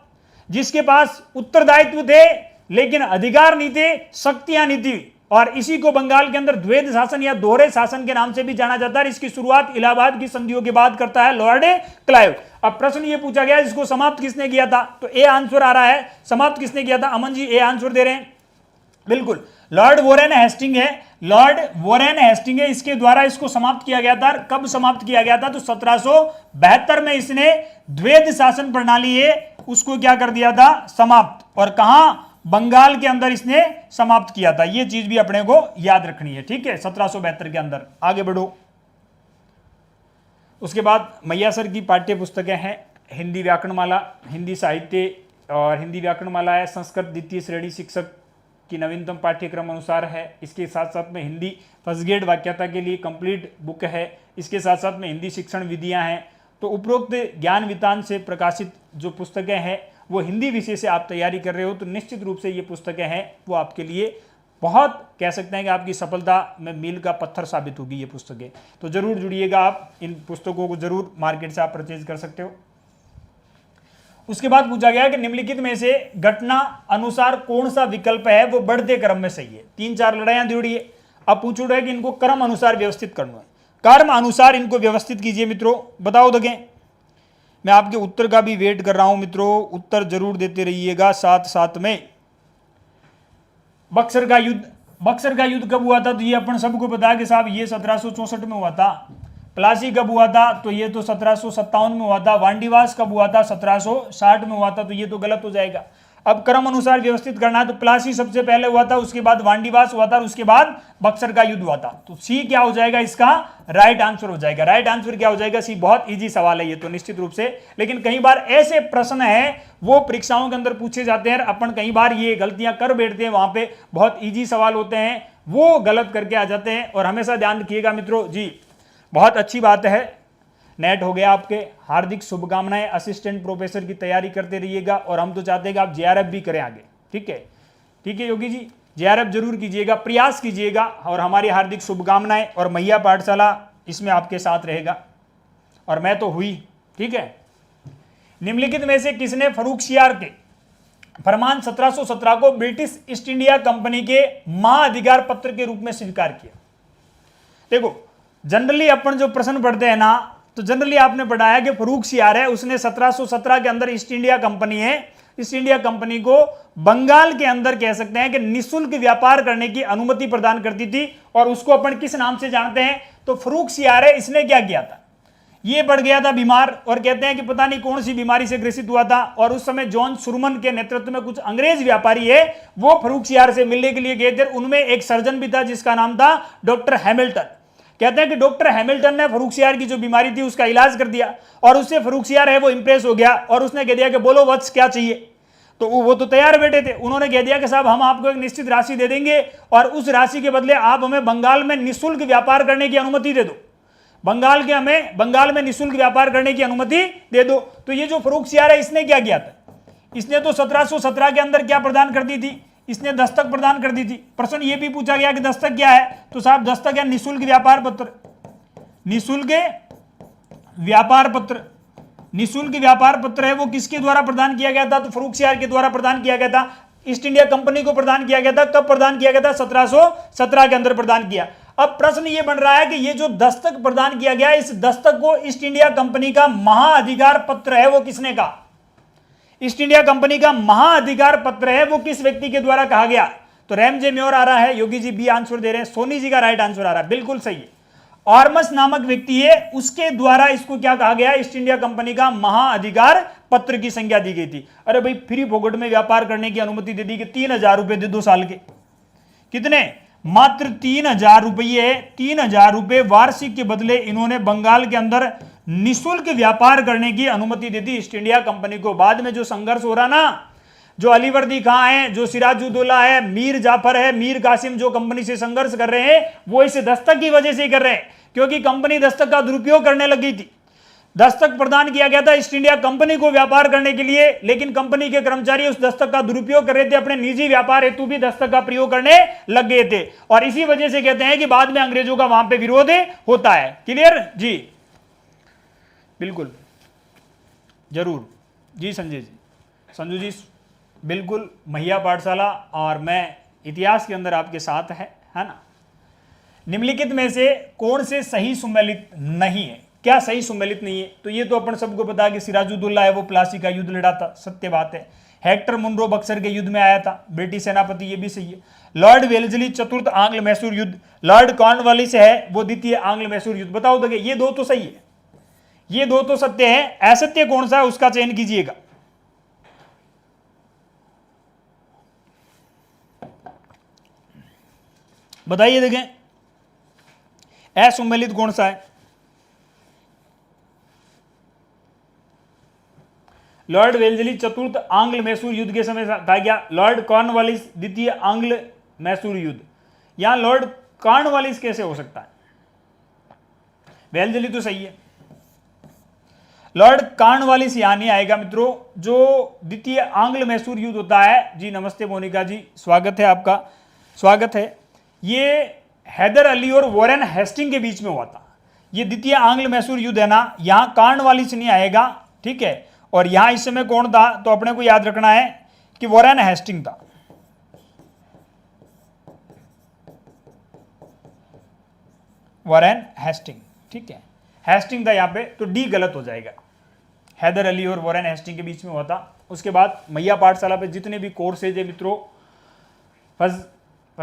जिसके पास उत्तरदायित्व थे लेकिन अधिकार नहीं थे, शक्तियां नहीं थी, और इसी को बंगाल के अंदर द्वैध शासन या दोहरे शासन के नाम से भी जाना जाता है। इसकी शुरुआत इलाहाबाद की संधियों के बाद करता है लॉर्ड क्लाइव। अब प्रश्न ये पूछा गया इसको समाप्त किसने किया था? तो ए आंसर आ रहा है, समाप्त किसने किया था? अमन जी ए आंसर दे रहे हैं, बिल्कुल लॉर्ड वोरेन हेस्टिंग है। लॉर्ड वोरेन हेस्टिंग है, इसके द्वारा इसको समाप्त किया गया था। कब समाप्त किया गया था? तो 1772 में इसने द्वैध शासन प्रणाली है उसको क्या कर दिया था? समाप्त। और कहां? बंगाल के अंदर इसने समाप्त किया था। यह चीज भी अपने को याद रखनी है, ठीक है, 1772 के अंदर। आगे बढ़ो, उसके बाद मैया सर की पाठ्य पुस्तकें हैं, हिंदी व्याकरणमाला, हिंदी साहित्य और हिंदी व्याकरणमाला है, संस्कृत द्वितीय श्रेणी शिक्षक की नवीनतम पाठ्यक्रम अनुसार है। इसके साथ साथ में हिंदी फर्स्ट ग्रेड वाक्यता के लिए कंप्लीट बुक है। इसके साथ साथ में हिंदी शिक्षण विधियां हैं। तो उपरोक्त ज्ञान वितान से प्रकाशित जो पुस्तकें हैं वो हिंदी विषय से आप तैयारी कर रहे हो तो निश्चित रूप से ये पुस्तकें हैं वो आपके लिए बहुत कह सकते हैं कि आपकी सफलता में मील का पत्थर साबित होगी ये पुस्तकें। तो जरूर जुड़िएगा आप, इन पुस्तकों को जरूर मार्केट से आप परचेज कर सकते हो। उसके बाद पूछा गया कि निम्नलिखित में से घटना अनुसार कौन सा विकल्प है वो बढ़ते क्रम में सही है? 3-4 लड़ाइयां जोड़ी है। अब पूछो रहे कि इनको क्रम अनुसार व्यवस्थित करना है, कर्म अनुसार इनको व्यवस्थित कीजिए मित्रों। बताओ देखें, मैं आपके उत्तर का भी वेट कर रहा हूं मित्रों, उत्तर जरूर देते रहिएगा साथ साथ में। बक्सर का युद्ध कब हुआ था? तो ये अपन सबको पता है कि साहब ये 1764 में हुआ था। प्लासी कब हुआ था? तो ये तो 1757 में हुआ था। वांडीवास कब हुआ था? 1760 में हुआ था। तो ये तो गलत हो जाएगा। अब क्रम अनुसार व्यवस्थित करना है तो प्लासी सबसे पहले हुआ था, उसके बाद वांडीवास हुआ था और उसके बाद बक्सर का युद्ध हुआ था। तो सी क्या हो जाएगा? इसका राइट आंसर हो जाएगा। राइट आंसर क्या हो जाएगा? सी। बहुत इजी सवाल है ये तो निश्चित रूप से, लेकिन कई बार ऐसे प्रश्न है वो परीक्षाओं के अंदर पूछे जाते हैं, अपन कई बार ये गलतियां कर बैठते हैं, वहां पे बहुत ईजी सवाल होते हैं वो गलत करके आ जाते हैं। और हमेशा ध्यान रखिएगा मित्रों जी, बहुत अच्छी बात है, नेट हो गया आपके, हार्दिक शुभकामनाएं। असिस्टेंट प्रोफेसर की तैयारी करते रहिएगा और हम तो चाहते हैं कि आप जेआरएफ भी करें आगे, ठीक है? ठीक है योगी जी, जेआरएफ जरूर कीजिएगा, प्रयास कीजिएगा और हमारी हार्दिक शुभकामनाएं। और मैया पाठशाला इसमें आपके साथ रहेगा और मैं तो हुई, ठीक है। निम्नलिखित में से किसने फर्रुखसियार के फरमान 1717 को ब्रिटिश ईस्ट इंडिया कंपनी के महाअधिकार पत्र के रूप में स्वीकार किया? देखो जनरली अपन जो प्रश्न पढ़ते हैं ना, तो जनरली आपने पढ़ाया कि फर्रुखसियार है, उसने 1717 के अंदर ईस्ट इंडिया कंपनी है, ईस्ट इंडिया कंपनी को बंगाल के अंदर कह सकते हैं कि निःशुल्क व्यापार करने की अनुमति प्रदान करती थी। और उसको अपन किस नाम से जानते हैं? तो फर्रुखसियार है। इसने क्या किया था? ये पड़ गया था बीमार और कहते हैं कि पता नहीं कौन सी बीमारी से ग्रसित हुआ था। और उस समय जॉन सुरमन के नेतृत्व में कुछ अंग्रेज व्यापारी है वो फर्रुखसियार से मिलने के लिए गए थे। उनमें एक सर्जन भी था जिसका नाम था डॉक्टर हैमिल्टन। कहते हैं कि डॉक्टर हैमिल्टन ने फर्रुखसियार की जो बीमारी थी उसका इलाज कर दिया और उससे फर्रुखसियार है वो इंप्रेस हो गया और उसने कह दिया कि बोलो वत्स क्या चाहिए? तो वो तो तैयार बैठे थे। उन्होंने कह दिया कि साहब हम आपको एक निश्चित राशि दे देंगे और उस राशि के बदले आप हमें बंगाल में निःशुल्क व्यापार करने की अनुमति दे दो। बंगाल में निःशुल्क व्यापार करने की अनुमति दे दो। तो ये जो फर्रुखसियार है इसने क्या किया था? इसने तो 1717 के अंदर क्या प्रदान कर दी थी? इसने दस्तक प्रदान कर दी थी। प्रश्न ये भी पूछा गया कि दस्तक क्या है? तो साहब दस्तक है निःशुल्क व्यापार पत्र। निःशुल्क व्यापार पत्र, निःशुल्क व्यापार पत्र है वो किसके द्वारा प्रदान किया गया था? तो फर्रुखसियार के द्वारा प्रदान किया गया था। ईस्ट इंडिया कंपनी को प्रदान किया गया था। कब प्रदान किया गया था? 1717 के अंदर प्रदान किया। अब प्रश्न ये बन रहा है कि ये जो दस्तक प्रदान किया गया, इस दस्तक को ईस्ट इंडिया कंपनी का महाअधिकार पत्र है वो किसने कहा? ईस्ट इंडिया कंपनी का महाअधिकार पत्र है वो किस व्यक्ति के द्वारा कहा गया? तो रैम जे म्योर आ रहा है, योगी जी बी आंसर दे रहे हैं, सोनी जी का राइट आंसर आ रहा है, बिल्कुल सही है। ऑर्मस नामक व्यक्ति है, उसके द्वारा इसको क्या कहा गया? ईस्ट इंडिया कंपनी का महाअधिकार पत्र की संज्ञा दी गई थी। अरे भाई फ्री फोकट में व्यापार करने की अनुमति दे दी कि 3000 रुपए दे 2 साल के। कितने? मात्र 3000 रुपये। 3000 रुपये वार्षिक के बदले इन्होंने बंगाल के अंदर निःशुल्क व्यापार करने की अनुमति दे दी ईस्ट इंडिया कंपनी को। बाद में जो संघर्ष हो रहा ना, जो अलीवर्दी खां है, जो सिराजुद्दौला है, मीर जाफर है, मीर कासिम जो कंपनी से संघर्ष कर रहे हैं, वो इस दस्तक की वजह से ही कर रहे हैं, क्योंकि कंपनी दस्तक का दुरुपयोग करने लगी थी। दस्तक प्रदान किया गया था ईस्ट इंडिया कंपनी को व्यापार करने के लिए, लेकिन कंपनी के कर्मचारी उस दस्तक का दुरुपयोग कर रहे थे, अपने निजी व्यापार हेतु भी दस्तक का प्रयोग करने लग गए थे, और इसी वजह से कहते हैं कि बाद में अंग्रेजों का वहां पे विरोध होता है। क्लियर जी? बिल्कुल, जरूर जी। संजय जी, संजू जी, बिल्कुल महिया पाठशाला और मैं इतिहास के अंदर आपके साथ है ना। निम्नलिखित में से कौन से सही सुमेलित नहीं है? क्या सही सुमेलित नहीं है? तो ये तो अपन सबको पता है कि सिराजुद्दौला है वो प्लासी का युद्ध लड़ा था, सत्य बात है। हेक्टर मुनरो बक्सर के युद्ध में आया था, ब्रिटिश सेनापति, ये भी सही है। लॉर्ड वेल्जली चतुर्थ आंग्ल मैसूर युद्ध, लॉर्ड कॉर्नवालिस है वो द्वितीय आंग्ल मैसूर युद्ध। बताओ तो ये दो तो सही है, ये दो तो सत्य है, असत्य कौन सा है उसका चयन कीजिएगा। बताइए, देखें असुमेलित कौन सा है? लॉर्ड वेल्जली चतुर्थ आंग्ल मैसूर युद्ध के समय कहा गया, लॉर्ड कॉर्नवालिस द्वितीय आंग्ल मैसूर युद्ध। यहां लॉर्ड कॉर्नवालिस कैसे हो सकता है? वेल्जली तो सही है, लॉर्ड कॉर्नवालिस यहां नहीं आएगा मित्रों। जो द्वितीय आंग्ल मैसूर युद्ध होता है, जी नमस्ते मोनिका जी, स्वागत है आपका, स्वागत है। ये हैदर अली और वॉरेन हेस्टिंग के बीच में हुआ था। ये द्वितीय आंग्ल मैसूर युद्ध है ना, यहां कॉर्नवालिस नहीं आएगा, ठीक है। और यहां इस समय कौन था? तो अपने को याद रखना है कि वॉरेन हेस्टिंग था। वॉरेन हेस्टिंग, ठीक है, हेस्टिंग था यहां पे, तो डी गलत हो जाएगा। हैदर अली और वॉरेन हेस्टिंग के बीच में हुआ था। उसके बाद मैया पाठशाला पे जितने भी कोर्सेज है मित्रों, फर्स्ट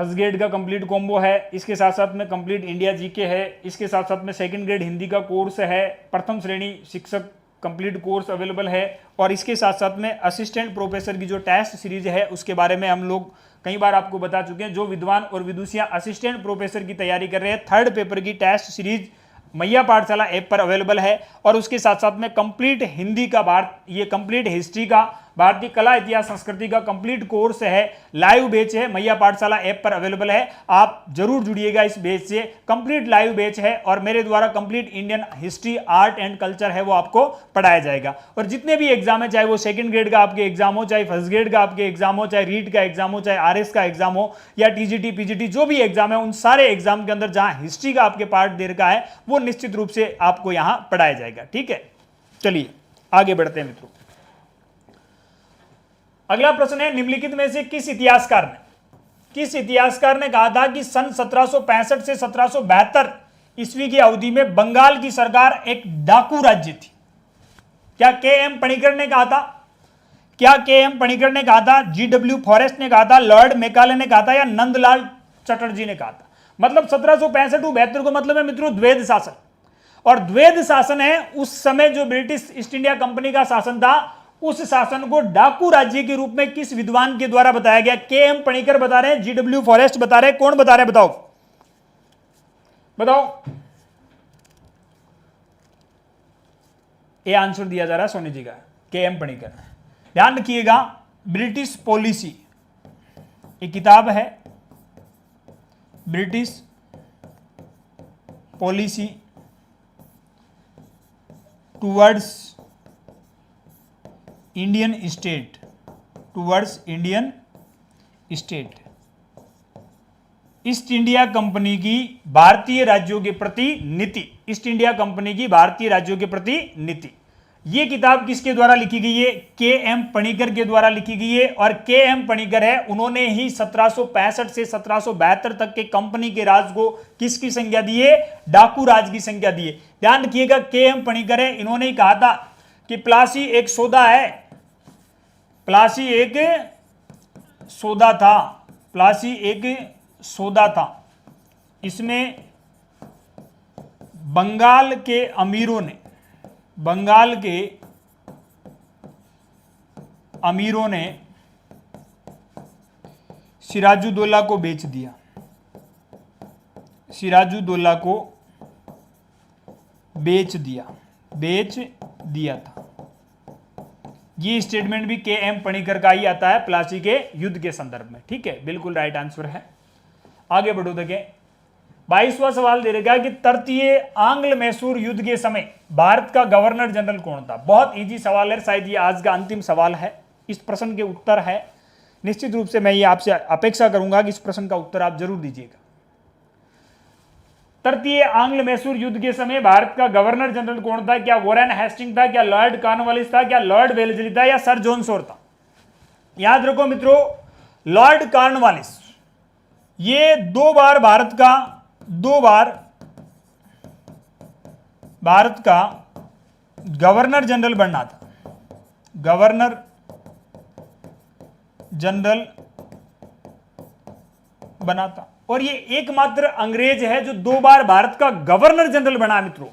ग्रेड का कंप्लीट कॉम्बो है, इसके साथ साथ में कंप्लीट इंडिया जीके है, इसके साथ साथ में सेकंड ग्रेड हिंदी का कोर्स है, प्रथम श्रेणी शिक्षक कंप्लीट कोर्स अवेलेबल है, और इसके साथ साथ में असिस्टेंट प्रोफेसर की जो टेस्ट सीरीज है उसके बारे में हम लोग कई बार आपको बता चुके हैं। जो विद्वान और विदुषियां असिस्टेंट प्रोफेसर की तैयारी कर रहे हैं, थर्ड पेपर की टेस्ट सीरीज मैया पाठशाला ऐप पर अवेलेबल है। और उसके साथ साथ में कंप्लीट हिंदी का ये कंप्लीट हिस्ट्री का, भारतीय कला इतिहास संस्कृति का कंप्लीट कोर्स है, लाइव बैच है, मैया पाठशाला ऐप पर अवेलेबल है। आप जरूर जुड़िएगा इस बैच से, कंप्लीट लाइव बैच है, और मेरे द्वारा complete Indian history, art and culture है वो आपको पढ़ाया जाएगा। और जितने भी एग्जाम है, चाहे वो सेकंड ग्रेड का आपके एग्जाम हो, चाहे फर्स्ट ग्रेड का आपके एग्जाम हो, चाहे रीट का एग्जाम हो, चाहे आरएस का एग्जाम हो, या टीजीटी पीजीटी जो भी एग्जाम है, उन सारे एग्जाम के अंदर जहां हिस्ट्री का आपके पार्ट दे रखा है वो निश्चित रूप से आपको यहां पढ़ाया जाएगा, ठीक है। चलिए आगे बढ़ते हैं मित्रों। अगला प्रश्न है, निम्नलिखित में से किस इतिहासकार ने कहा था कि सन 1765 से 1772 ईस्वी की अवधि में बंगाल की सरकार एक डाकू राज्य थी? क्या के एम पणिकर ने कहा था? क्या के एम पणिकर ने कहा था, GW फॉरेस्ट ने कहा था, लॉर्ड मेकाले ने कहा था, या नंदलाल चटर्जी ने कहा था? मतलब 1765-72 को मतलब है मित्रों द्वैध शासन। और द्वैध शासन है उस समय जो ब्रिटिश ईस्ट इंडिया कंपनी का शासन था, उस शासन को डाकू राज्य के रूप में किस विद्वान के द्वारा बताया गया? के एम पणिकर बता रहे हैं, GW फॉरेस्ट बता रहे हैं, कौन बता रहे हैं? बताओ। ये आंसर दिया जा रहा है सोनी जी का, के एम पणिकर। ध्यान रखिएगा, ब्रिटिश पॉलिसी एक किताब है, British policy towards Indian state, east India company की भारतीय राज्यों के प्रति नीति, ईस्ट इंडिया कंपनी की भारतीय राज्यों के प्रति नीति। ये किताब किसके द्वारा लिखी गई है? के एम पणिकर के द्वारा लिखी गई है। और के एम पणिकर है, उन्होंने ही 1765 से 1772 तक के कंपनी के राज को किसकी संज्ञा दी है? डाकू राज की संज्ञा दी है। ध्यान रखिएगा, के एम पणिकर है, इन्होंने ही कहा था कि प्लासी एक सौदा है, प्लासी एक सौदा था, प्लासी एक सौदा था। इसमें बंगाल के अमीरों ने, बंगाल के अमीरों ने सिराजुद्दौला को बेच दिया, सिराजुद्दौला को बेच दिया था। ये स्टेटमेंट भी के एम पणिकर का ही आता है प्लासी के युद्ध के संदर्भ में। ठीक है, बिल्कुल राइट आंसर है। आगे बढ़ो, देखें 22वां सवाल दे रखा है कि तृतीय आंग्ल मैसूर युद्ध के समय भारत का गवर्नर जनरल कौन था? बहुत इजी सवाल है, शायद ये आज का अंतिम सवाल है। इस प्रश्न के उत्तर है, निश्चित रूप से मैं ये आपसे अपेक्षा करूंगा कि इस प्रश्न का उत्तर आप जरूर दीजिएगा। तृतीय आंग्ल मैसूर युद्ध के समय भारत का गवर्नर जनरल कौन था? क्या वॉरेन हेस्टिंग था, क्या लॉर्ड कॉर्नवालिस था, क्या लॉर्ड वेलेस्ली था, या सर जॉन शोर था? याद रखो मित्रों, लॉर्ड कॉर्नवालिस ये दो बार भारत का गवर्नर जनरल बनना था, गवर्नर जनरल बना था। और ये एकमात्र अंग्रेज है जो दो बार भारत का गवर्नर जनरल बना। मित्रों,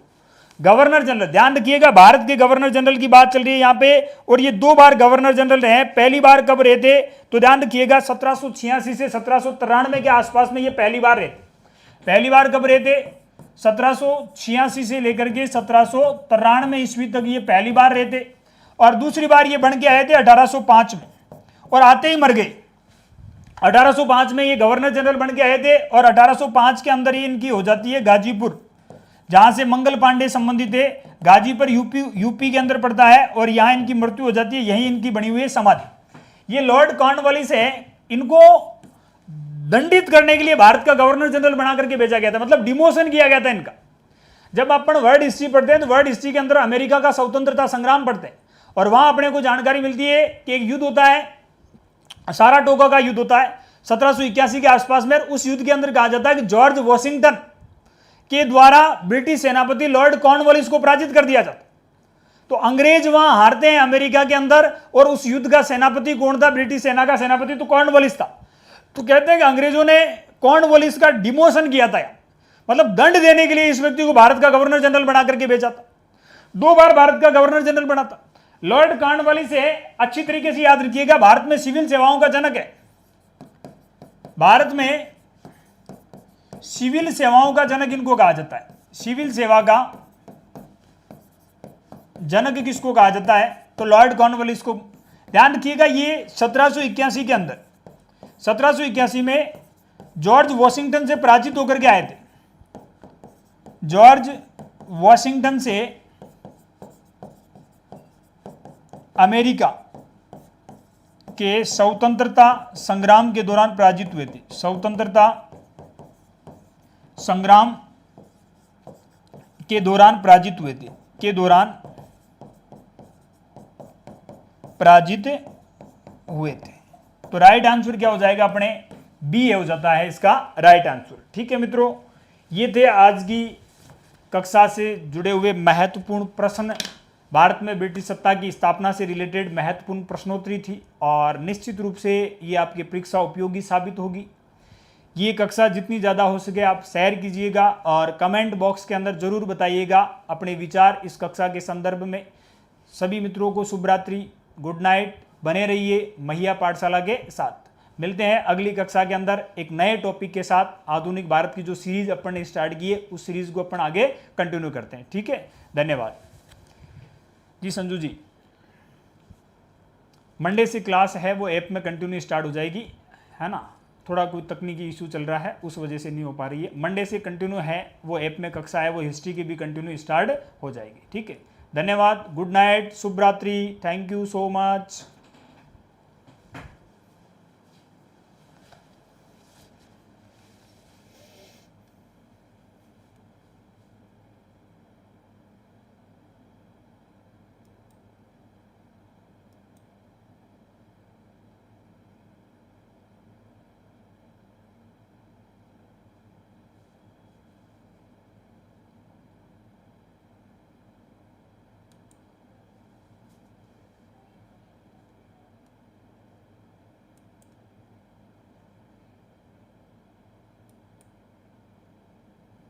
गवर्नर जनरल, ध्यान रखिएगा, भारत के गवर्नर जनरल की बात चल रही है यहां पे, और ये दो बार गवर्नर जनरल रहे। पहली बार कब रहे थे? तो ध्यान रखिएगा 1786 से 1793 के आसपास में ये पहली बार रहे थे। पहली बार कब रहे थे? 1786 से लेकर के 1793 ईस्वी तक ये पहली बार रहे थे। और दूसरी बार ये बन के आए थे 1805 में, और आते ही मर गए। 1805 में ये गवर्नर जनरल बन के आए थे, और 1805 के अंदर ही इनकी हो जाती है गाजीपुर, जहां से मंगल पांडे संबंधित है। गाजीपुर यूपी के अंदर पड़ता है, और यहां इनकी मृत्यु हो जाती है, यही इनकी बनी हुई है समाधि। ये लॉर्ड कॉर्नवालिस है, इनको दंडित करने के लिए भारत का गवर्नर जनरल बना करके भेजा गया था, मतलब डिमोशन किया गया था इनका। जब अपन वर्ल्ड हिस्ट्री पढ़ते हैं तो वर्ल्ड हिस्ट्री के अंदर अमेरिका का स्वतंत्रता संग्राम पढ़ते हैं, और वहां अपने को जानकारी मिलती है कि एक युद्ध होता है, साराटोगा का युद्ध होता है 1781 के आसपास में। उस युद्ध के अंदर कहा जाता है कि जॉर्ज वॉशिंगटन के द्वारा ब्रिटिश सेनापति लॉर्ड कॉर्नवालिस को पराजित कर दिया जाता। तो अंग्रेज वहां हारते हैं अमेरिका के अंदर, और उस युद्ध का सेनापति कौन था? ब्रिटिश सेना का सेनापति तो कॉर्नवालिस था। तो कहते हैं कि अंग्रेजों ने कॉर्नवालिस का डिमोशन किया था, मतलब दंड देने के लिए इस व्यक्ति को भारत का गवर्नर जनरल बना करके भेजा था। दो बार भारत का गवर्नर जनरल बना था। लॉर्ड कॉर्नवालिस से अच्छी तरीके से याद रखिएगा, भारत में सिविल सेवाओं का जनक है। भारत में सिविल सेवाओं का जनक इनको कहा जाता है। सिविल सेवा का जनक किसको कहा जाता है? तो लॉर्ड कॉर्नवालिस को। ध्यान रखिएगा, ये 1781 के अंदर, 1781 में जॉर्ज वॉशिंगटन से पराजित होकर के आए थे। जॉर्ज वॉशिंगटन से अमेरिका के स्वतंत्रता संग्राम के दौरान पराजित हुए थे। स्वतंत्रता संग्राम के दौरान पराजित हुए थे, के दौरान पराजित हुए थे। तो राइट आंसर क्या हो जाएगा अपने? बी हो जाता है इसका राइट आंसर। ठीक है मित्रों, ये थे आज की कक्षा से जुड़े हुए महत्वपूर्ण प्रश्न। भारत में ब्रिटिश सत्ता की स्थापना से रिलेटेड महत्वपूर्ण प्रश्नोत्तरी थी, और निश्चित रूप से ये आपकी परीक्षा उपयोगी साबित होगी। ये कक्षा जितनी ज़्यादा हो सके आप शेयर कीजिएगा, और कमेंट बॉक्स के अंदर जरूर बताइएगा अपने विचार इस कक्षा के संदर्भ में। सभी मित्रों को शुभ रात्रि, गुड नाइट। बने रहिए महिया पाठशाला के साथ। मिलते हैं अगली कक्षा के अंदर एक नए टॉपिक के साथ। आधुनिक भारत की जो सीरीज अपन ने स्टार्ट की है उस सीरीज को अपन आगे कंटिन्यू करते हैं। ठीक है, धन्यवाद जी। संजू जी, मंडे से क्लास है वो ऐप में कंटिन्यू स्टार्ट हो जाएगी, है ना? थोड़ा कोई तकनीकी इशू चल रहा है, उस वजह से नहीं हो पा रही है। मंडे से कंटिन्यू है वो ऐप में कक्षा है, वो हिस्ट्री की भी कंटिन्यू स्टार्ट हो जाएगी। ठीक है, धन्यवाद, गुड नाइट, शुभ रात्रि, थैंक यू सो मच।